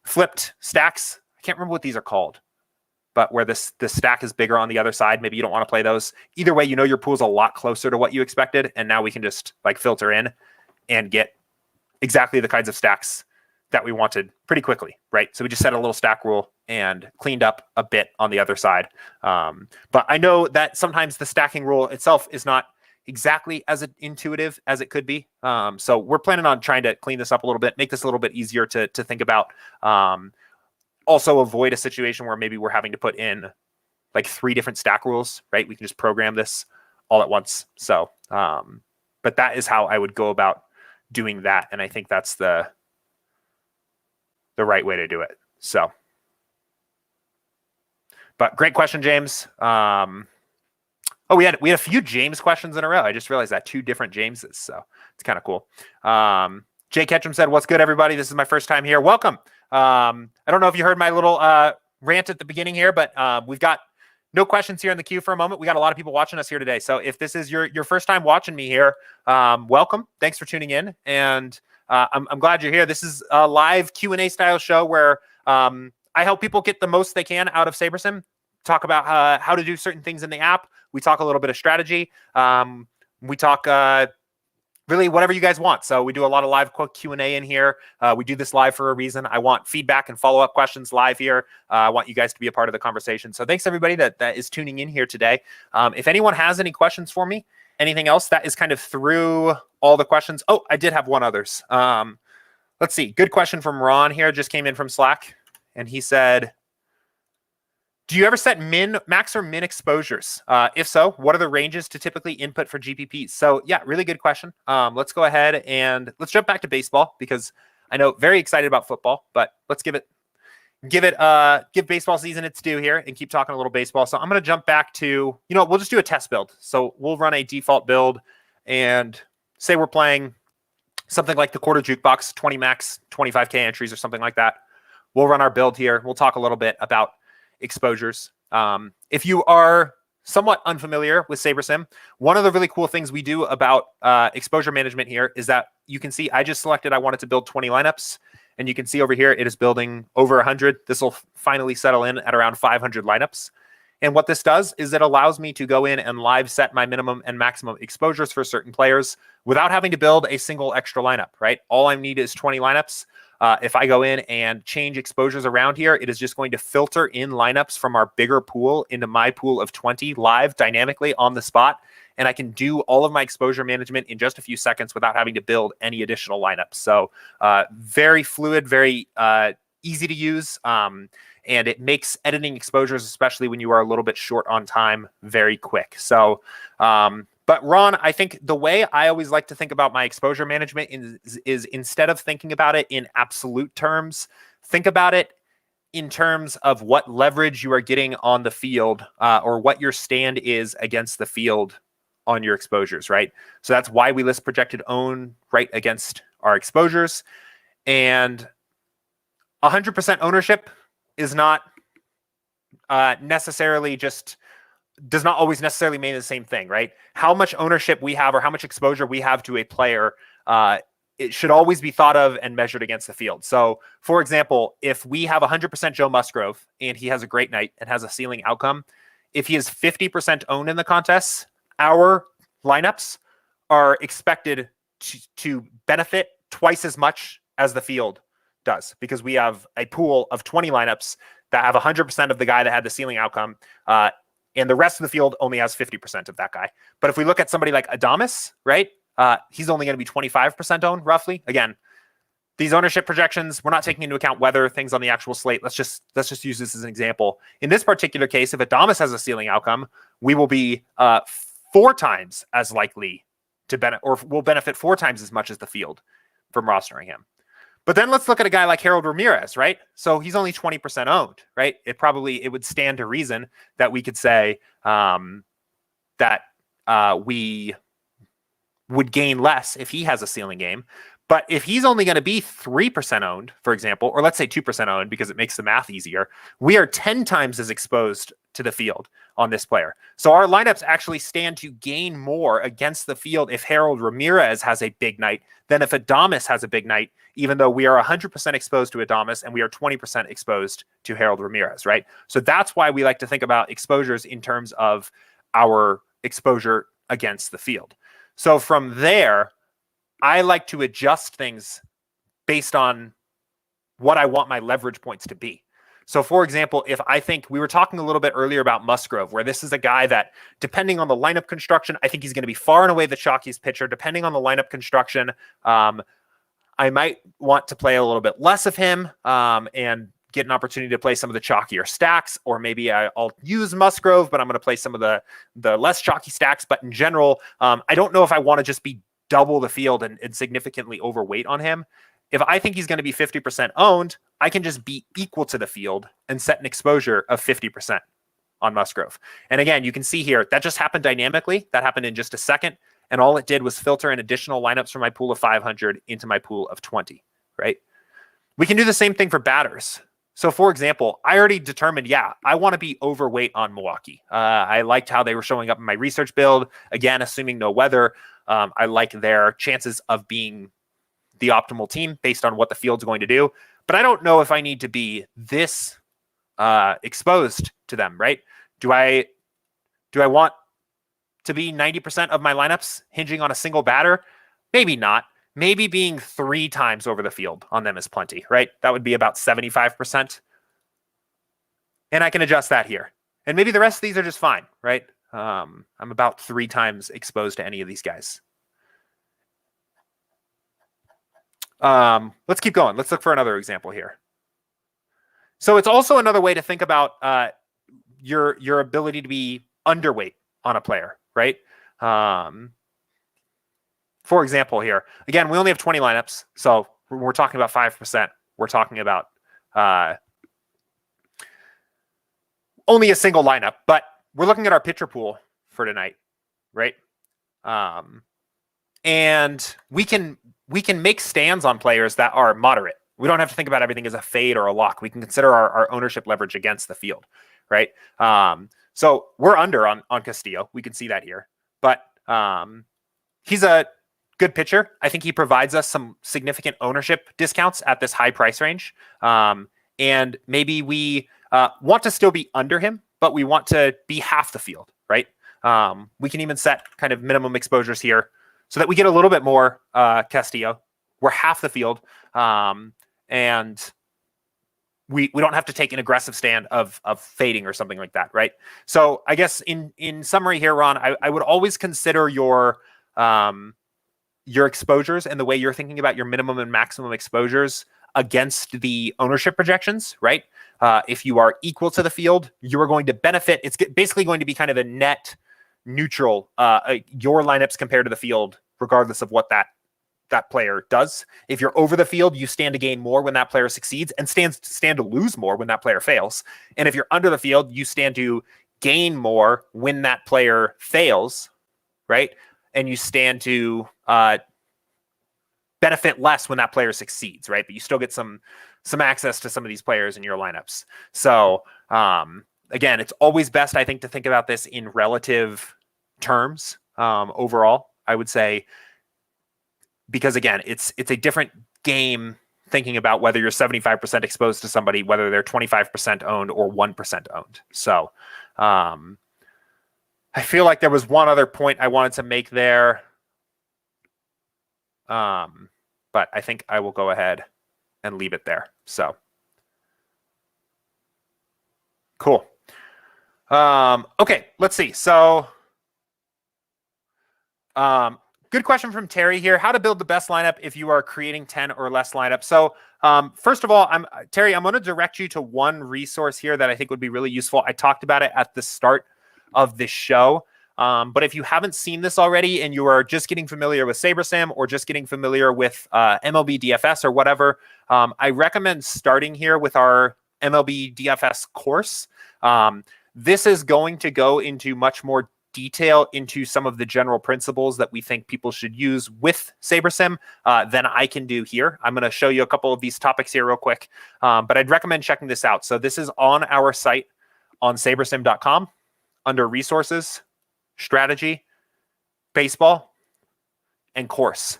flipped stacks. I can't remember what these are called, but where the stack is bigger on the other side. Maybe you don't want to play those. Either way, your pool's a lot closer to what you expected. And now we can just filter in and get exactly the kinds of stacks that we wanted pretty quickly, right? So we just set a little stack rule and cleaned up a bit on the other side. But I know that sometimes the stacking rule itself is not exactly as intuitive as it could be. So we're planning on trying to clean this up a little bit, make this a little bit easier to think about. Also avoid a situation where maybe we're having to put in 3 different stack rules, right? We can just program this all at once. So, but that is how I would go about doing that. And I think that's the right way to do it. So, but great question, James. Oh, we had a few James questions in a row. I just realized that 2 different Jameses. So it's kind of cool. Jay Ketchum said, "What's good, everybody? This is my first time here. Welcome." I don't know if you heard my little rant at the beginning here, but we've got no questions here in the queue for a moment. We got a lot of people watching us here today. So if this is your first time watching me here, welcome. Thanks for tuning in. And I'm glad you're here. This is a live Q&A style show where I help people get the most they can out of SaberSim. Talk about how to do certain things in the app. We talk a little bit of strategy. We talk really whatever you guys want. So we do a lot of live Q&A in here. We do this live for a reason. I want feedback and follow-up questions live here. I want you guys to be a part of the conversation. So thanks everybody that is tuning in here today. If anyone has any questions for me, anything else, that is kind of through all the questions. Oh, I did have one others. Let's see. Good question from Ron here. Just came in from Slack. And he said, do you ever set max or min exposures? If so, what are the ranges to typically input for GPPs? So yeah, really good question. Let's go ahead and let's jump back to baseball because I know very excited about football, but let's give baseball season its due here and keep talking a little baseball. So I'm going to jump back to, we'll just do a test build. So we'll run a default build and say we're playing something like the quarter jukebox, 20 max, 25K entries or something like that. We'll run our build here. We'll talk a little bit about exposures. If you are somewhat unfamiliar with SaberSim, one of the really cool things we do about exposure management here is that you can see I just selected I wanted to build 20 lineups, and you can see over here it is building over 100. This will finally settle in at around 500 lineups. And what this does is it allows me to go in and live set my minimum and maximum exposures for certain players without having to build a single extra lineup, right? All I need is 20 lineups. If I go in and change exposures around here, it is just going to filter in lineups from our bigger pool into my pool of 20 live dynamically on the spot. And I can do all of my exposure management in just a few seconds without having to build any additional lineups. So very fluid, very easy to use. And it makes editing exposures, especially when you are a little bit short on time, very quick. So, but Ron, I think the way I always like to think about my exposure management is instead of thinking about it in absolute terms, think about it in terms of what leverage you are getting on the field or what your stand is against the field on your exposures, right? So that's why we list projected own right against our exposures. And 100% ownership is not necessarily just does not always necessarily mean the same thing, right? How much ownership we have or how much exposure we have to a player, it should always be thought of and measured against the field. So, for example, if we have 100% Joe Musgrove and he has a great night and has a ceiling outcome, if he is 50% owned in the contests, our lineups are expected to benefit twice as much as the field does because we have a pool of 20 lineups that have 100% of the guy that had the ceiling outcome, and the rest of the field only has 50% of that guy. But if we look at somebody like Adames, right, he's only going to be 25% owned roughly. Again, these ownership projections, we're not taking into account weather, things on the actual slate. Let's just use this as an example. In this particular case, if Adames has a ceiling outcome, we will be 4 times as likely to benefit, or will benefit 4 times as much as the field from rostering him. But then let's look at a guy like Harold Ramirez, right? So he's only 20% owned, right? It would stand to reason that we could say that we would gain less if he has a ceiling game. But if he's only going to be 3% owned, for example, or let's say 2% owned because it makes the math easier, we are 10 times as exposed to the field on this player. So our lineups actually stand to gain more against the field if Harold Ramirez has a big night than if Adames has a big night, even though we are 100% exposed to Adames and we are 20% exposed to Harold Ramirez, right? So that's why we like to think about exposures in terms of our exposure against the field. So from there, I like to adjust things based on what I want my leverage points to be. So for example, if I think we were talking a little bit earlier about Musgrove, where this is a guy that, depending on the lineup construction, I think he's going to be far and away the chalkiest pitcher. Depending on the lineup construction, I might want to play a little bit less of him and get an opportunity to play some of the chalkier stacks, or maybe I'll use Musgrove, but I'm going to play some of the less chalky stacks. But in general, I don't know if I want to just be double the field and significantly overweight on him, if I think he's going to be 50% owned, I can just be equal to the field and set an exposure of 50% on Musgrove. And again, you can see here, that just happened dynamically. That happened in just a second. And all it did was filter in additional lineups from my pool of 500 into my pool of 20, right? We can do the same thing for batters. So for example, I already determined, yeah, I want to be overweight on Milwaukee. I liked how they were showing up in my research build. Again, assuming no weather, I like their chances of being the optimal team based on what the field's going to do. But I don't know if I need to be this exposed to them, right? Do I want to be 90% of my lineups hinging on a single batter? Maybe not. Maybe being 3 times over the field on them is plenty, right? That would be about 75%. And I can adjust that here. And maybe the rest of these are just fine, right? I'm about 3 times exposed to any of these guys. Let's keep going. Let's look for another example here. So it's also another way to think about your ability to be underweight on a player, right? For example here, again, we only have 20 lineups. So when we're talking about 5%, we're talking about only a single lineup, but we're looking at our pitcher pool for tonight, right? And we can make stands on players that are moderate. We don't have to think about everything as a fade or a lock. We can consider our ownership leverage against the field, right? So we're under on Castillo. We can see that here. But he's a good pitcher. I think he provides us some significant ownership discounts at this high price range. And maybe we want to still be under him, but we want to be half the field, right? We can even set kind of minimum exposures here so that we get a little bit more Castillo. We're half the field. And we don't have to take an aggressive stand of fading or something like that, right? So I guess in summary here, Ron, I would always consider your exposures and the way you're thinking about your minimum and maximum exposures against the ownership projections, right? If you are equal to the field, you are going to benefit. It's basically going to be kind of a net neutral, your lineups compared to the field, regardless of what that player does. If you're over the field, you stand to gain more when that player succeeds and stand to lose more when that player fails. And if you're under the field, you stand to gain more when that player fails, right? And you stand to benefit less when that player succeeds, right? But you still get some access to some of these players in your lineups. So again, it's always best, I think, to think about this in relative terms overall, I would say, because again, it's a different game thinking about whether you're 75% exposed to somebody, whether they're 25% owned or 1% owned. So I feel like there was one other point I wanted to make there. But I think I will go ahead and leave it there. So cool. Okay, let's see. So good question from Terry here. How to build the best lineup if you are creating 10 or less lineups. So first of all, Terry, I'm going to direct you to one resource here that I think would be really useful. I talked about it at the start of this show. But if you haven't seen this already and you are just getting familiar with SaberSim or just getting familiar with MLB DFS or whatever, I recommend starting here with our MLB DFS course. This is going to go into much more detail into some of the general principles that we think people should use with SaberSim than I can do here. I'm going to show you a couple of these topics here real quick, but I'd recommend checking this out. So this is on our site on SaberSim.com under resources, strategy, baseball, and course.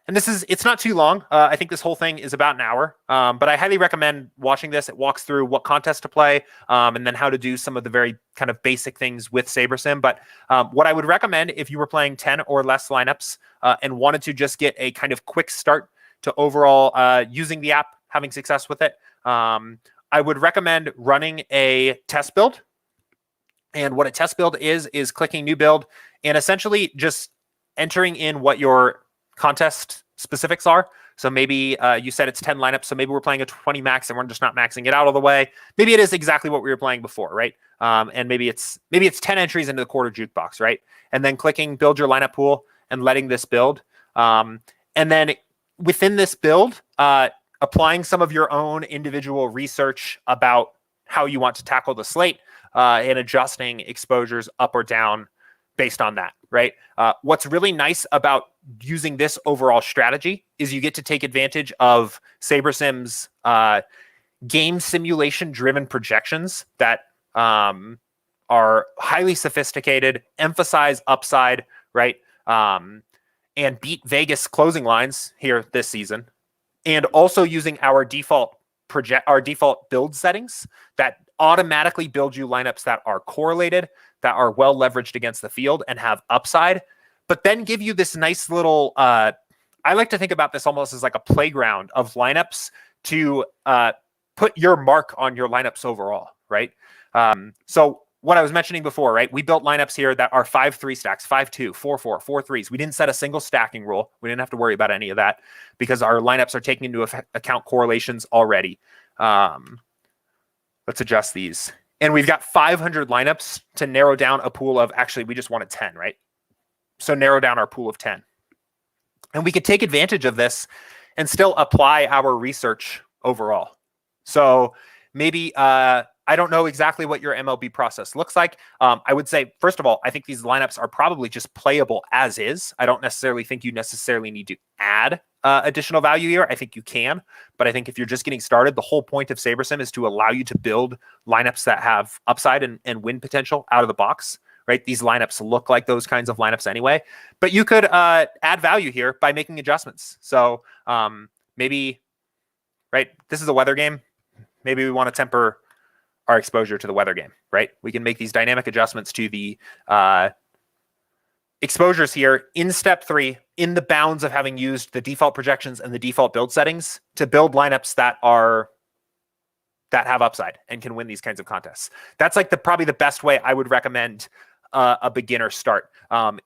And it's not too long. I think this whole thing is about an hour, but I highly recommend watching this. It walks through what contest to play and then how to do some of the very kind of basic things with SaberSim. But what I would recommend if you were playing 10 or less lineups and wanted to just get a kind of quick start to overall using the app, having success with it, I would recommend running a test build. And what a test build is clicking new build and essentially just entering in what your contest specifics are. So maybe you said it's 10 lineups. So maybe we're playing a 20 max and we're just not maxing it out all the way. Maybe it is exactly what we were playing before, right? And maybe it's 10 entries into the quarter jukebox, right? And then clicking build your lineup pool and letting this build. And then within this build, applying some of your own individual research about how you want to tackle the slate and adjusting exposures up or down based on that, right? What's really nice about using this overall strategy is you get to take advantage of SaberSim's game simulation driven projections that are highly sophisticated, emphasize upside, right? And beat Vegas closing lines here this season. And also using our default build settings that automatically build you lineups that are correlated, that are well leveraged against the field and have upside, but then give you this nice little, I like to think about this almost as like a playground of lineups to put your mark on your lineups overall, right? So what I was mentioning before, right? We built lineups here that are 5-3 stacks, 5-2, 4-4, 4-3s. We didn't set a single stacking rule. We didn't have to worry about any of that because our lineups are taking into account correlations already. Let's adjust these. And we've got 500 lineups to narrow down a pool of, actually, we just wanted 10, right? So narrow down our pool of 10. And we could take advantage of this and still apply our research overall. So maybe, I don't know exactly what your MLB process looks like. I would say, first of all, I think these lineups are probably just playable as is. I don't necessarily think you necessarily need to add additional value here. I think you can, but I think if you're just getting started, the whole point of SaberSim is to allow you to build lineups that have upside and win potential out of the box, right? These lineups look like those kinds of lineups anyway, but you could add value here by making adjustments. So maybe, right, this is a weather game. Maybe we want to temper our exposure to the weather game, right? We can make these dynamic adjustments to the exposures here in step 3, in the bounds of having used the default projections and the default build settings to build lineups that have upside and can win these kinds of contests. That's like probably the best way I would recommend a beginner start.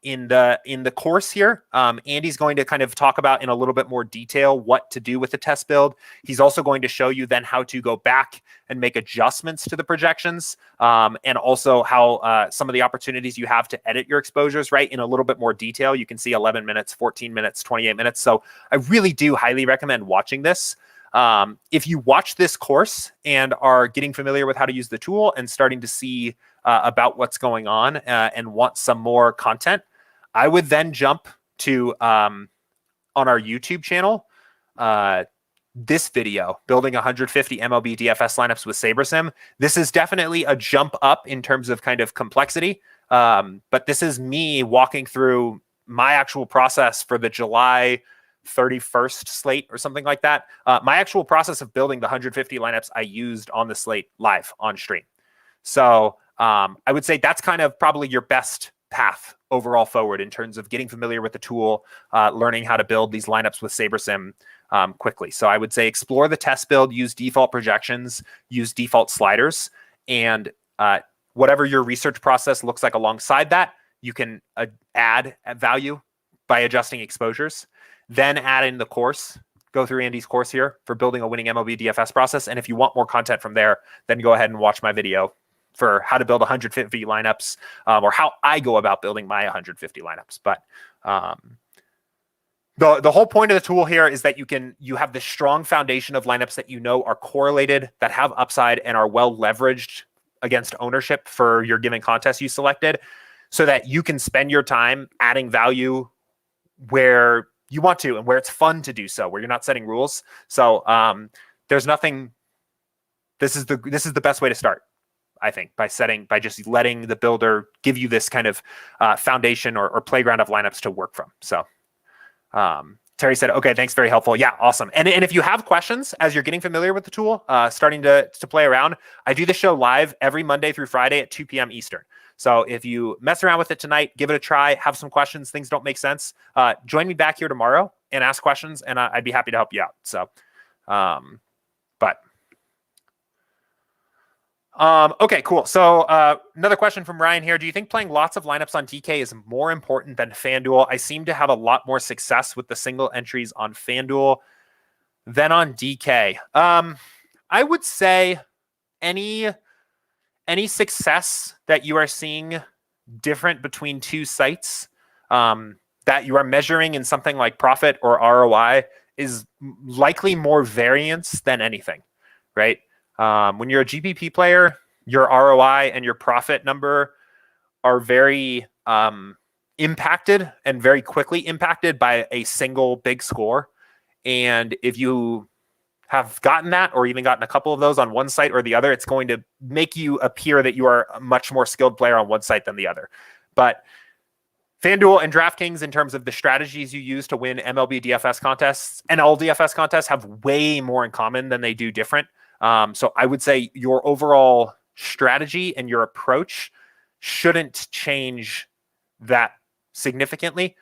In the course here, Andy's going to kind of talk about in a little bit more detail what to do with the test build. He's also going to show you then how to go back and make adjustments to the projections, and also how some of the opportunities you have to edit your exposures, right, in a little bit more detail. You can see 11 minutes, 14 minutes, 28 minutes. So I really do highly recommend watching this. If you watch this course and are getting familiar with how to use the tool and starting to see about what's going on and want some more content, I would then jump to on our YouTube channel, this video, building 150 MLB DFS lineups with SaberSim. This is definitely a jump up in terms of kind of complexity, but this is me walking through my actual process for the July 31st slate or something like that. My actual process of building the 150 lineups I used on the slate live on stream. So I would say that's kind of probably your best path overall forward in terms of getting familiar with the tool, learning how to build these lineups with SaberSim quickly. So I would say explore the test build, use default projections, use default sliders, and whatever your research process looks like alongside that, you can add value by adjusting exposures. Then add in the course, go through Andy's course here for building a winning MLB DFS process. And if you want more content from there, then go ahead and watch my video for how to build 150 lineups, or how I go about building my 150 lineups. But the whole point of the tool here is that you have this strong foundation of lineups that you know are correlated, that have upside and are well leveraged against ownership for your given contest you selected, so that you can spend your time adding value where you want to and where it's fun to do so, where you're not setting rules. So there's nothing. This is the best way to start, I think, by just letting the builder give you this kind of foundation or playground of lineups to work from. So Terry said, okay, thanks, very helpful. Yeah, awesome. And if you have questions as you're getting familiar with the tool, starting to play around, I do the show live every Monday through Friday at 2 p.m. Eastern. So if you mess around with it tonight, give it a try, have some questions, things don't make sense, join me back here tomorrow and ask questions, and I'd be happy to help you out. So, okay, cool. So another question from Ryan here. Do you think playing lots of lineups on DK is more important than FanDuel? I seem to have a lot more success with the single entries on FanDuel than on DK. I would say any success that you are seeing different between two sites, that you are measuring in something like profit or ROI is likely more variance than anything, right? When you're a GPP player, your ROI and your profit number are very impacted and very quickly impacted by a single big score. And if you have gotten that, or even gotten a couple of those on one site or the other, it's going to make you appear that you are a much more skilled player on one site than the other. But FanDuel and DraftKings, in terms of the strategies you use to win MLB DFS contests, and all DFS contests have way more in common than they do different. So I would say your overall strategy and your approach shouldn't change that significantly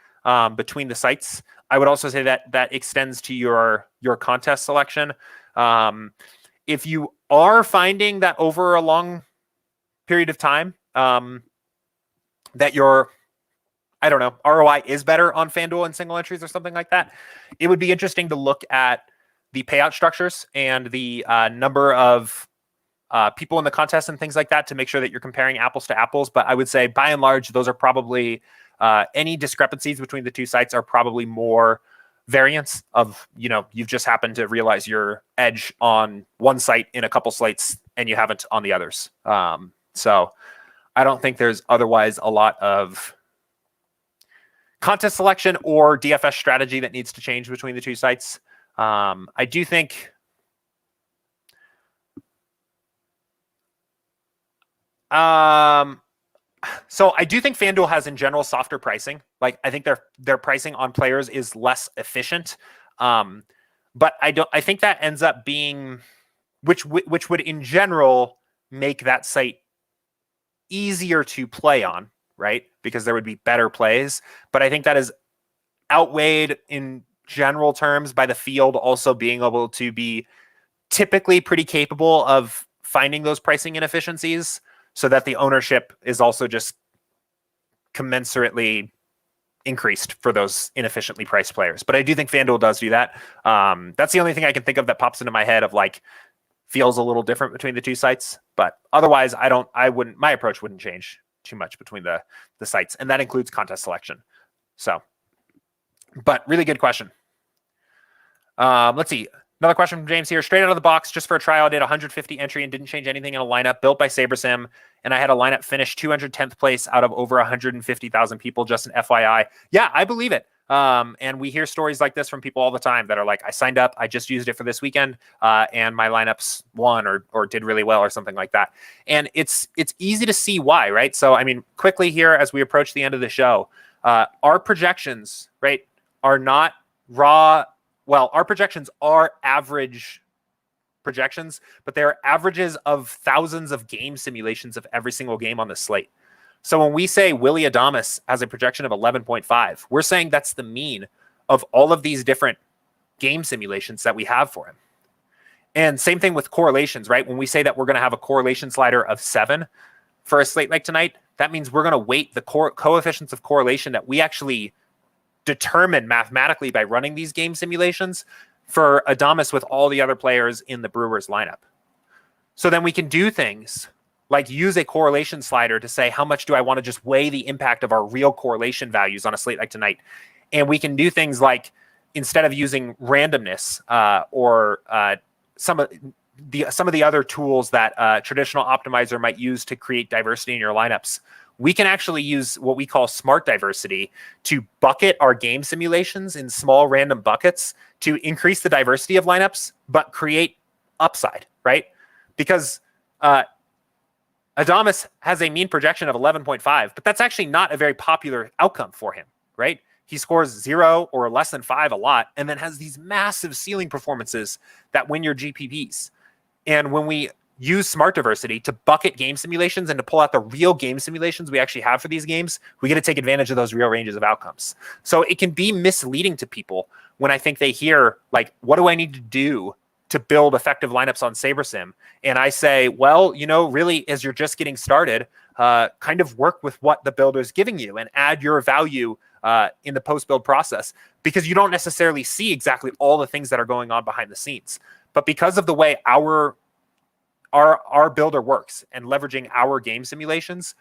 between the sites. I would also say that that extends to your contest selection. If you are finding that over a long period of time that your, I don't know, ROI is better on FanDuel and single entries or something like that, it would be interesting to look at the payout structures and the number of people in the contest and things like that to make sure that you're comparing apples to apples. But I would say by and large, those are probably any discrepancies between the two sites are probably more variance of, you've just happened to realize your edge on one site in a couple slates and you haven't on the others. So I don't think there's otherwise a lot of contest selection or DFS strategy that needs to change between the two sites. I do think so I do think FanDuel has in general softer pricing. Like I think their pricing on players is less efficient. But I think that ends up being which would in general make that site easier to play on, right? Because there would be better plays. But I think that is outweighed in general terms by the field also being able to be typically pretty capable of finding those pricing inefficiencies, so that the ownership is also just commensurately increased for those inefficiently priced players. But I do think FanDuel does do that. That's the only thing I can think of that pops into my head of like feels a little different between the two sites. But otherwise, my approach wouldn't change too much between the sites. And that includes contest selection. So, but really good question. Let's see. Another question from James here. Straight out of the box, just for a trial, I did 150 entry and didn't change anything in a lineup built by SaberSim. And I had a lineup finish 210th place out of over 150,000 people, just an FYI. Yeah, I believe it. And we hear stories like this from people all the time that are like, I signed up, I just used it for this weekend, and my lineups won or did really well or something like that. And it's easy to see why, right? So, I mean, quickly here as we approach the end of the show, our projections, right, are not raw. Well, our projections are average projections, but they're averages of thousands of game simulations of every single game on the slate. So when we say Willy Adames has a projection of 11.5, we're saying that's the mean of all of these different game simulations that we have for him. And same thing with correlations, right? When we say that we're going to have a correlation slider of 7 for a slate like tonight, that means we're going to weight the coefficients of correlation that we actually determine mathematically by running these game simulations for Adames with all the other players in the Brewers lineup. So then we can do things like use a correlation slider to say, how much do I want to just weigh the impact of our real correlation values on a slate like tonight? And we can do things like, instead of using randomness or some of the other tools that traditional optimizer might use to create diversity in your lineups, we can actually use what we call smart diversity to bucket our game simulations in small random buckets to increase the diversity of lineups, but create upside, right? Because Adames has a mean projection of 11.5, but that's actually not a very popular outcome for him, right? He scores 0 or less than 5 a lot, and then has these massive ceiling performances that win your GPPs. And when we use smart diversity to bucket game simulations and to pull out the real game simulations we actually have for these games, we get to take advantage of those real ranges of outcomes. So it can be misleading to people when I think they hear, like, what do I need to do to build effective lineups on SaberSim? And I say, well, really, as you're just getting started, kind of work with what the builder is giving you and add your value in the post-build process, because you don't necessarily see exactly all the things that are going on behind the scenes. But because of the way our builder works and leveraging our game simulations,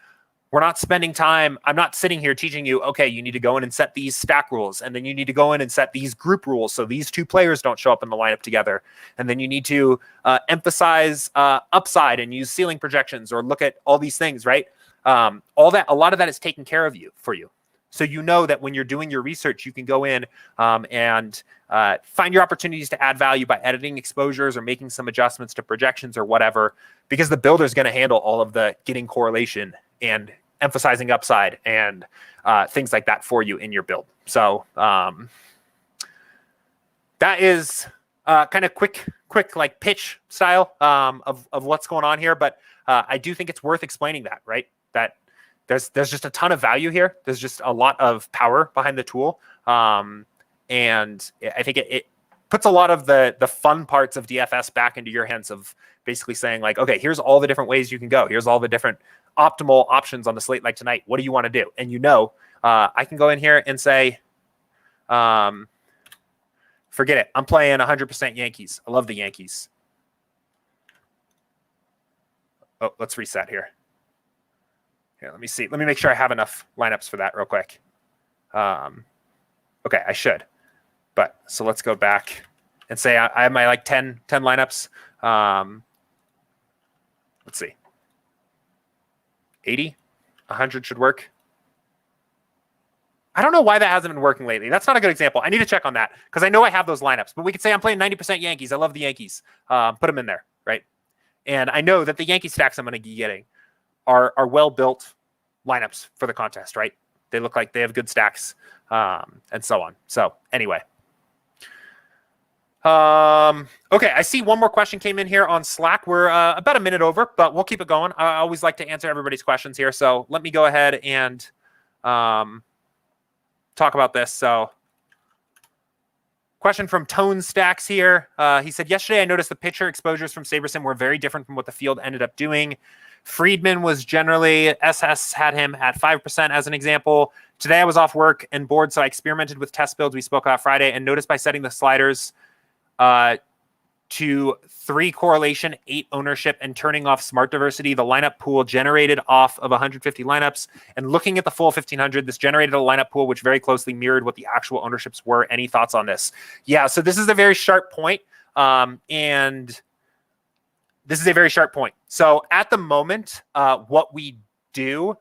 We're not spending time. I'm not sitting here teaching you, okay, you need to go in and set these stack rules. And then you need to go in and set these group rules so these two players don't show up in the lineup together. And then you need to emphasize upside and use ceiling projections or look at all these things, right? A lot of that is taken care of for you. So you know that when you're doing your research, you can go in and find your opportunities to add value by editing exposures or making some adjustments to projections or whatever, because the builder is going to handle all of the getting correlation and emphasizing upside and things like that for you in your build. So that is kind of quick like pitch style of what's going on here. But I do think it's worth explaining that, right? That there's just a ton of value here. There's just a lot of power behind the tool. And I think it puts a lot of the fun parts of DFS back into your hands of basically saying like, okay, here's all the different ways you can go. Here's all the different optimal options on the slate like tonight. What do you want to do? And I can go in here and say, forget it. I'm playing 100% Yankees. I love the Yankees. Oh, let's reset here. Here, let me see. Let me make sure I have enough lineups for that real quick. Okay, I should. But so let's go back and say I have my like 10 lineups. Let's see. 80, 100 should work. I don't know why that hasn't been working lately. That's not a good example. I need to check on that because I know I have those lineups. But we could say I'm playing 90% Yankees. I love the Yankees. Put them in there, right? And I know that the Yankee stacks I'm going to be getting are well-built lineups for the contest, right? They look like they have good stacks and so on. So anyway. Okay, I see one more question came in here on Slack. We're about a minute over, but we'll keep it going. I always like to answer everybody's questions here. So let me go ahead and talk about this. So question from Tone Stacks here. He said, yesterday I noticed the pitcher exposures from SaberSim were very different from what the field ended up doing. Friedman was generally, SS had him at 5% as an example. Today I was off work and bored, so I experimented with test builds we spoke about Friday and noticed by setting the sliders to 3 correlation, 8 ownership, and turning off smart diversity, the lineup pool generated off of 150 lineups. And looking at the full 1,500, this generated a lineup pool which very closely mirrored what the actual ownerships were. Any thoughts on this? Yeah, so this is a very sharp point. And this is a very sharp point. So at the moment, what we do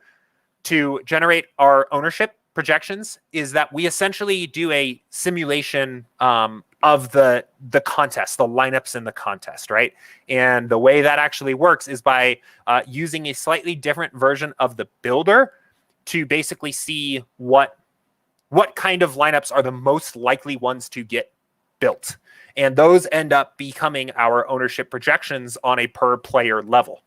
to generate our ownership projections is that we essentially do a simulation of the contest, the lineups in the contest, right? And the way that actually works is by using a slightly different version of the builder to basically see what kind of lineups are the most likely ones to get built. And those end up becoming our ownership projections on a per player level.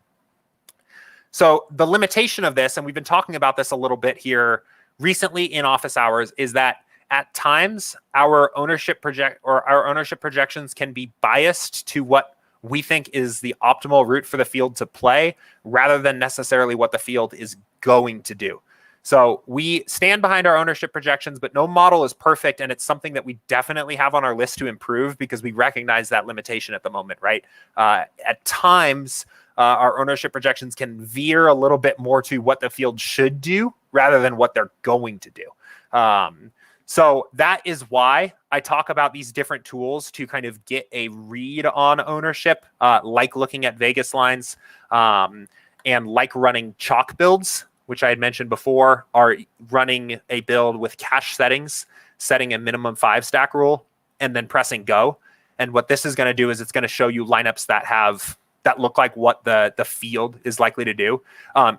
So the limitation of this, and we've been talking about this a little bit here recently in office hours, is that at times our ownership projections can be biased to what we think is the optimal route for the field to play rather than necessarily what the field is going to do. So we stand behind our ownership projections, but no model is perfect. And it's something that we definitely have on our list to improve because we recognize that limitation at the moment, right? At times, our ownership projections can veer a little bit more to what the field should do rather than what they're going to do. So that is why I talk about these different tools to kind of get a read on ownership, like looking at Vegas lines and like running chalk builds, which I had mentioned before, are running a build with cache settings, setting a minimum 5 stack rule, and then pressing go. And what this is going to do is it's going to show you lineups that look like what the field is likely to do.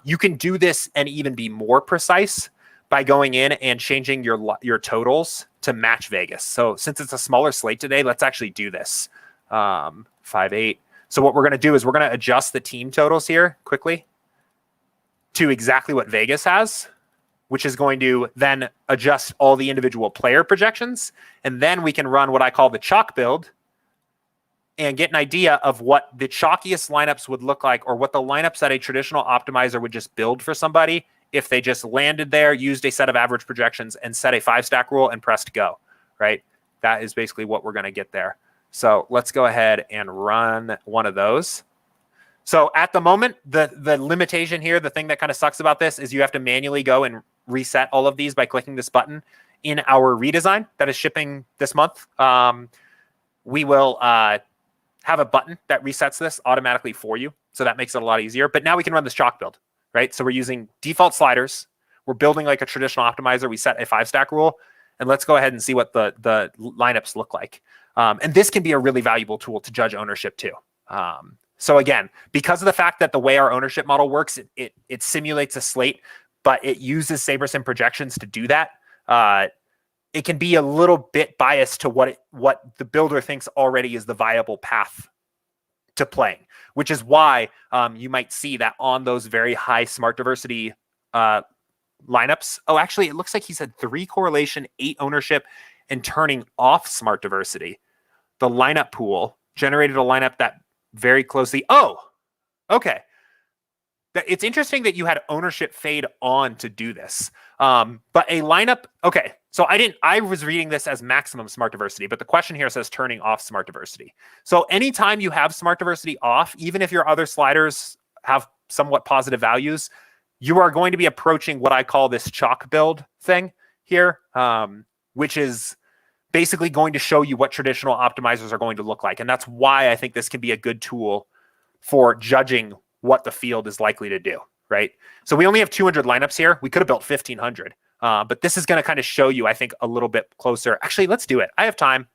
You can do this and even be more precise by going in and changing your totals to match Vegas. So since it's a smaller slate today, let's actually do this. 5-8. So what we're going to do is we're going to adjust the team totals here quickly to exactly what Vegas has, which is going to then adjust all the individual player projections. And then we can run what I call the chalk build and get an idea of what the chalkiest lineups would look like, or what the lineups that a traditional optimizer would just build for somebody if they just landed there, used a set of average projections, and set a 5 stack rule and pressed go, right? That is basically what we're going to get there. So let's go ahead and run one of those. So at the moment, the limitation here, the thing that kind of sucks about this is you have to manually go and reset all of these by clicking this button in our redesign that is shipping this month. We will have a button that resets this automatically for you. So that makes it a lot easier. But now we can run this chalk build, right? So we're using default sliders. We're building like a traditional optimizer. We set a 5-stack rule. And let's go ahead and see what the lineups look like. And this can be a really valuable tool to judge ownership too. So again, because of the fact that the way our ownership model works, it simulates a slate, but it uses SaberSim projections to do that. It can be a little bit biased to what the builder thinks already is the viable path to playing, which is why you might see that on those very high smart diversity lineups. Oh, actually, it looks like he said 3 correlation, 8 ownership, and turning off smart diversity. The lineup pool generated a lineup that very closely. Oh, okay. It's interesting that you had ownership fade on to do this. But a lineup, okay. So I was reading this as maximum smart diversity, but the question here says turning off smart diversity. So anytime you have smart diversity off, even if your other sliders have somewhat positive values, you are going to be approaching what I call this chalk build thing here, which is basically going to show you what traditional optimizers are going to look like. And that's why I think this can be a good tool for judging what the field is likely to do, right? So we only have 200 lineups here. We could have built 1,500, but this is going to kind of show you, I think, a little bit closer. Actually, let's do it. I have time.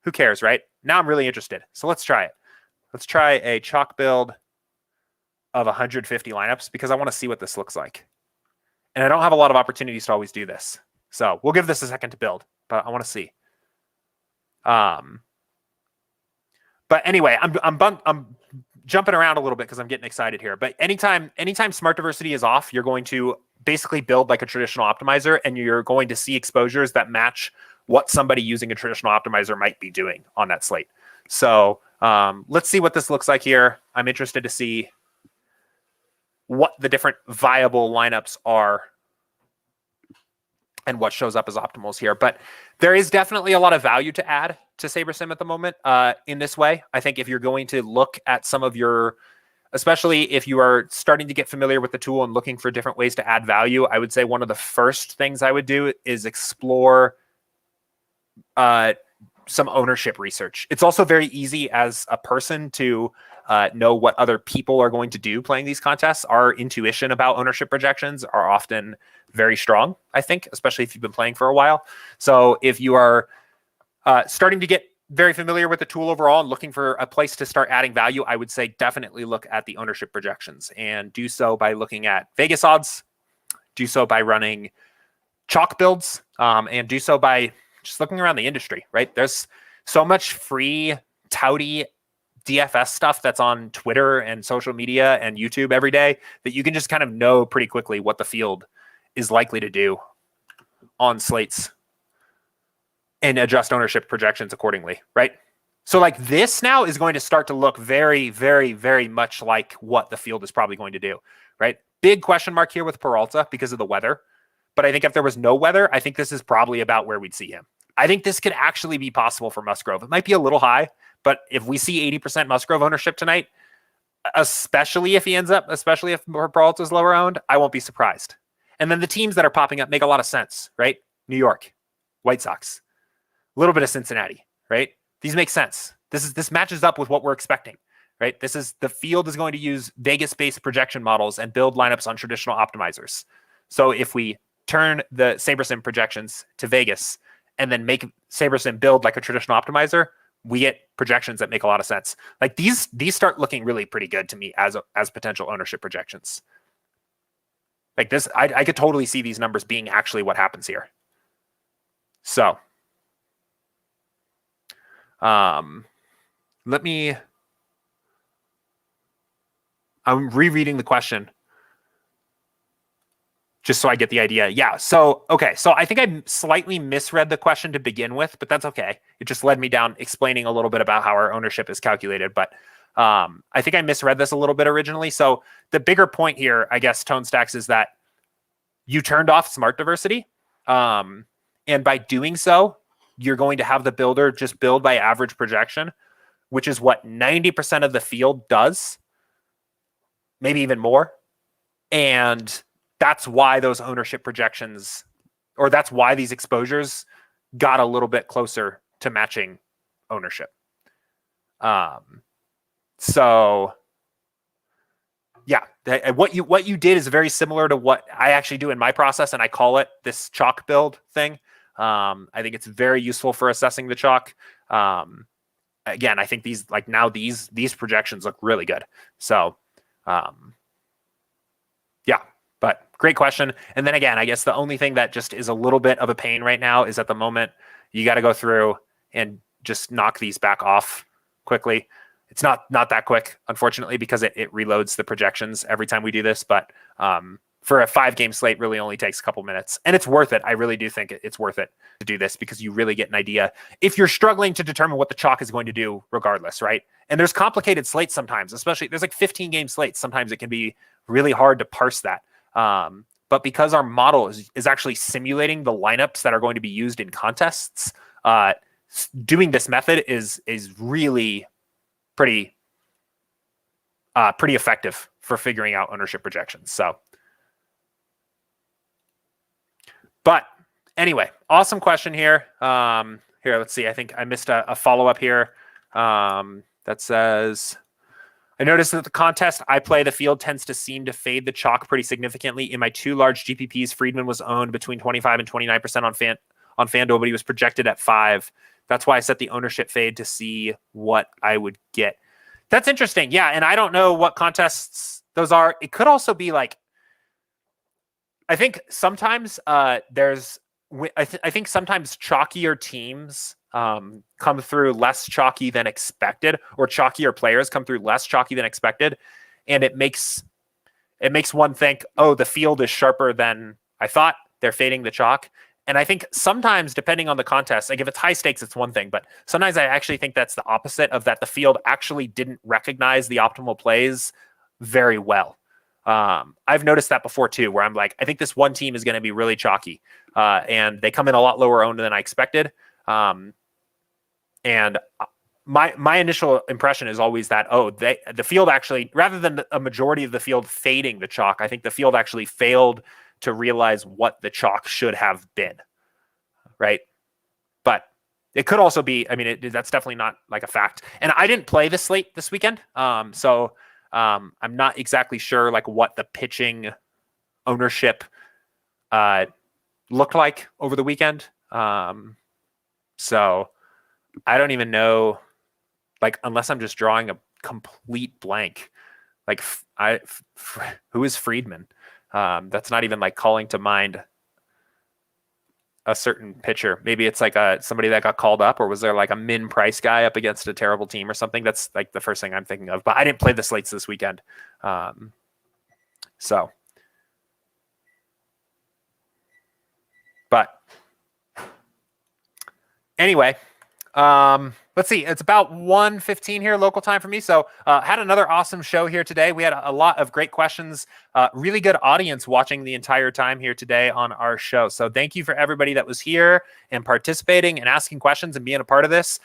Who cares, right? Now I'm really interested. So let's try it. Let's try a chalk build of 150 lineups because I want to see what this looks like. And I don't have a lot of opportunities to always do this. So we'll give this a second to build, but I want to see. But anyway, I'm jumping around a little bit because I'm getting excited here. But anytime smart diversity is off, you're going to basically build like a traditional optimizer, and you're going to see exposures that match what somebody using a traditional optimizer might be doing on that slate. So let's see what this looks like here. I'm interested to see what the different viable lineups are and what shows up as optimals here. But there is definitely a lot of value to add to SaberSim at the moment in this way. I think if you're going to look at some of your, especially if you are starting to get familiar with the tool and looking for different ways to add value, I would say one of the first things I would do is explore some ownership research. It's also very easy as a person to know what other people are going to do playing these contests. Our intuition about ownership projections are often very strong, I think, especially if you've been playing for a while. So if you are starting to get very familiar with the tool overall and looking for a place to start adding value, I would say definitely look at the ownership projections, and do so by looking at Vegas odds, do so by running chalk builds, and do so by just looking around the industry, right? There's so much free touty DFS stuff that's on Twitter and social media and YouTube every day that you can just kind of know pretty quickly what the field is likely to do on slates and adjust ownership projections accordingly, right? So like this now is going to start to look very, very, very much like what the field is probably going to do, right? Big question mark here with Peralta because of the weather. But I think if there was no weather, I think this is probably about where we'd see him. I think this could actually be possible for Musgrove. It might be a little high, but if we see 80% Musgrove ownership tonight, especially if Peralta's lower owned, I won't be surprised. And then the teams that are popping up make a lot of sense, right? New York, White Sox, a little bit of Cincinnati, right? These make sense. This matches up with what we're expecting, right? The field is going to use Vegas-based projection models and build lineups on traditional optimizers. So if we turn the SaberSim projections to Vegas and then make SaberSim build like a traditional optimizer, we get projections that make a lot of sense. Like these start looking really pretty good to me as potential ownership projections. Like this, I could totally see these numbers being actually what happens here. So, I'm rereading the question just so I get the idea. Yeah. So, okay. So I think I slightly misread the question to begin with, but that's okay. It just led me down explaining a little bit about how our ownership is calculated. But I think I misread this a little bit originally. So the bigger point here, I guess, Tone Stacks, is that you turned off smart diversity. And by doing so, you're going to have the builder just build by average projection, which is what 90% of the field does. maybe even more. And that's why those ownership projections, or that's why these exposures got a little bit closer to matching ownership. So yeah, what you did is very similar to what I actually do in my process, and I call it this chalk build thing. I think it's very useful for assessing the chalk. Again, I think these projections look really good. So yeah, but great question. And then again, I guess the only thing that just is a little bit of a pain right now is at the moment you got to go through and just knock these back off quickly. It's not that quick, unfortunately, because it reloads the projections every time we do this. But for a 5-game slate, really only takes a couple minutes, and it's worth it. I really do think it's worth it to do this because you really get an idea if you're struggling to determine what the chalk is going to do, regardless, right? And there's complicated slates sometimes, especially there's like 15-game slates. Sometimes it can be really hard to parse that. But because our model is actually simulating the lineups that are going to be used in contests, doing this method is really pretty effective for figuring out ownership projections. So, but anyway, awesome question here. Here, let's see. I think I missed a follow-up here that says, I noticed that the contest I play, the field tends to seem to fade the chalk pretty significantly. In my 2 large GPPs, Friedman was owned between 25 and 29% on FanDuel, but he was projected at 5. That's why I set the ownership fade to see what I would get. That's interesting. Yeah, and I don't know what contests those are. It could also be like, I think sometimes I think sometimes chalkier teams come through less chalky than expected, or chalkier players come through less chalky than expected, and it makes one think, oh, the field is sharper than I thought. They're fading the chalk. And I think sometimes, depending on the contest, like if it's high stakes, it's one thing, but sometimes I actually think that's the opposite of that. The field actually didn't recognize the optimal plays very well. I've noticed that before too, where I'm like, I think this one team is going to be really chalky, and they come in a lot lower owned than I expected. And my initial impression is always that, the field actually, rather than a majority of the field fading the chalk, I think the field actually failed to realize what the chalk should have been, right? But it could also be, I mean, that's definitely not like a fact. And I didn't play this slate this weekend, so I'm not exactly sure like what the pitching ownership looked like over the weekend. So I don't even know, like, unless I'm just drawing a complete blank, like who is Friedman? That's not even like calling to mind a certain pitcher. Maybe it's like somebody that got called up, or was there like a min price guy up against a terrible team or something? That's like the first thing I'm thinking of, but I didn't play the slates this weekend. So, but anyway, let's see. It's about 1:15 here local time for me. So had another awesome show here today. We had a lot of great questions, really good audience watching the entire time here today on our show. So thank you for everybody that was here and participating and asking questions and being a part of this.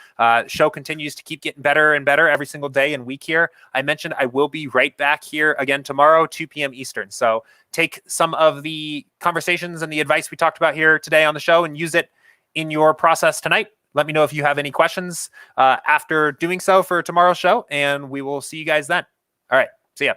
Show continues to keep getting better and better every single day and week here. I mentioned I will be right back here again tomorrow, 2 p.m. Eastern. So take some of the conversations and the advice we talked about here today on the show and use it in your process tonight. Let me know if you have any questions after doing so for tomorrow's show, and we will see you guys then. All right. See ya.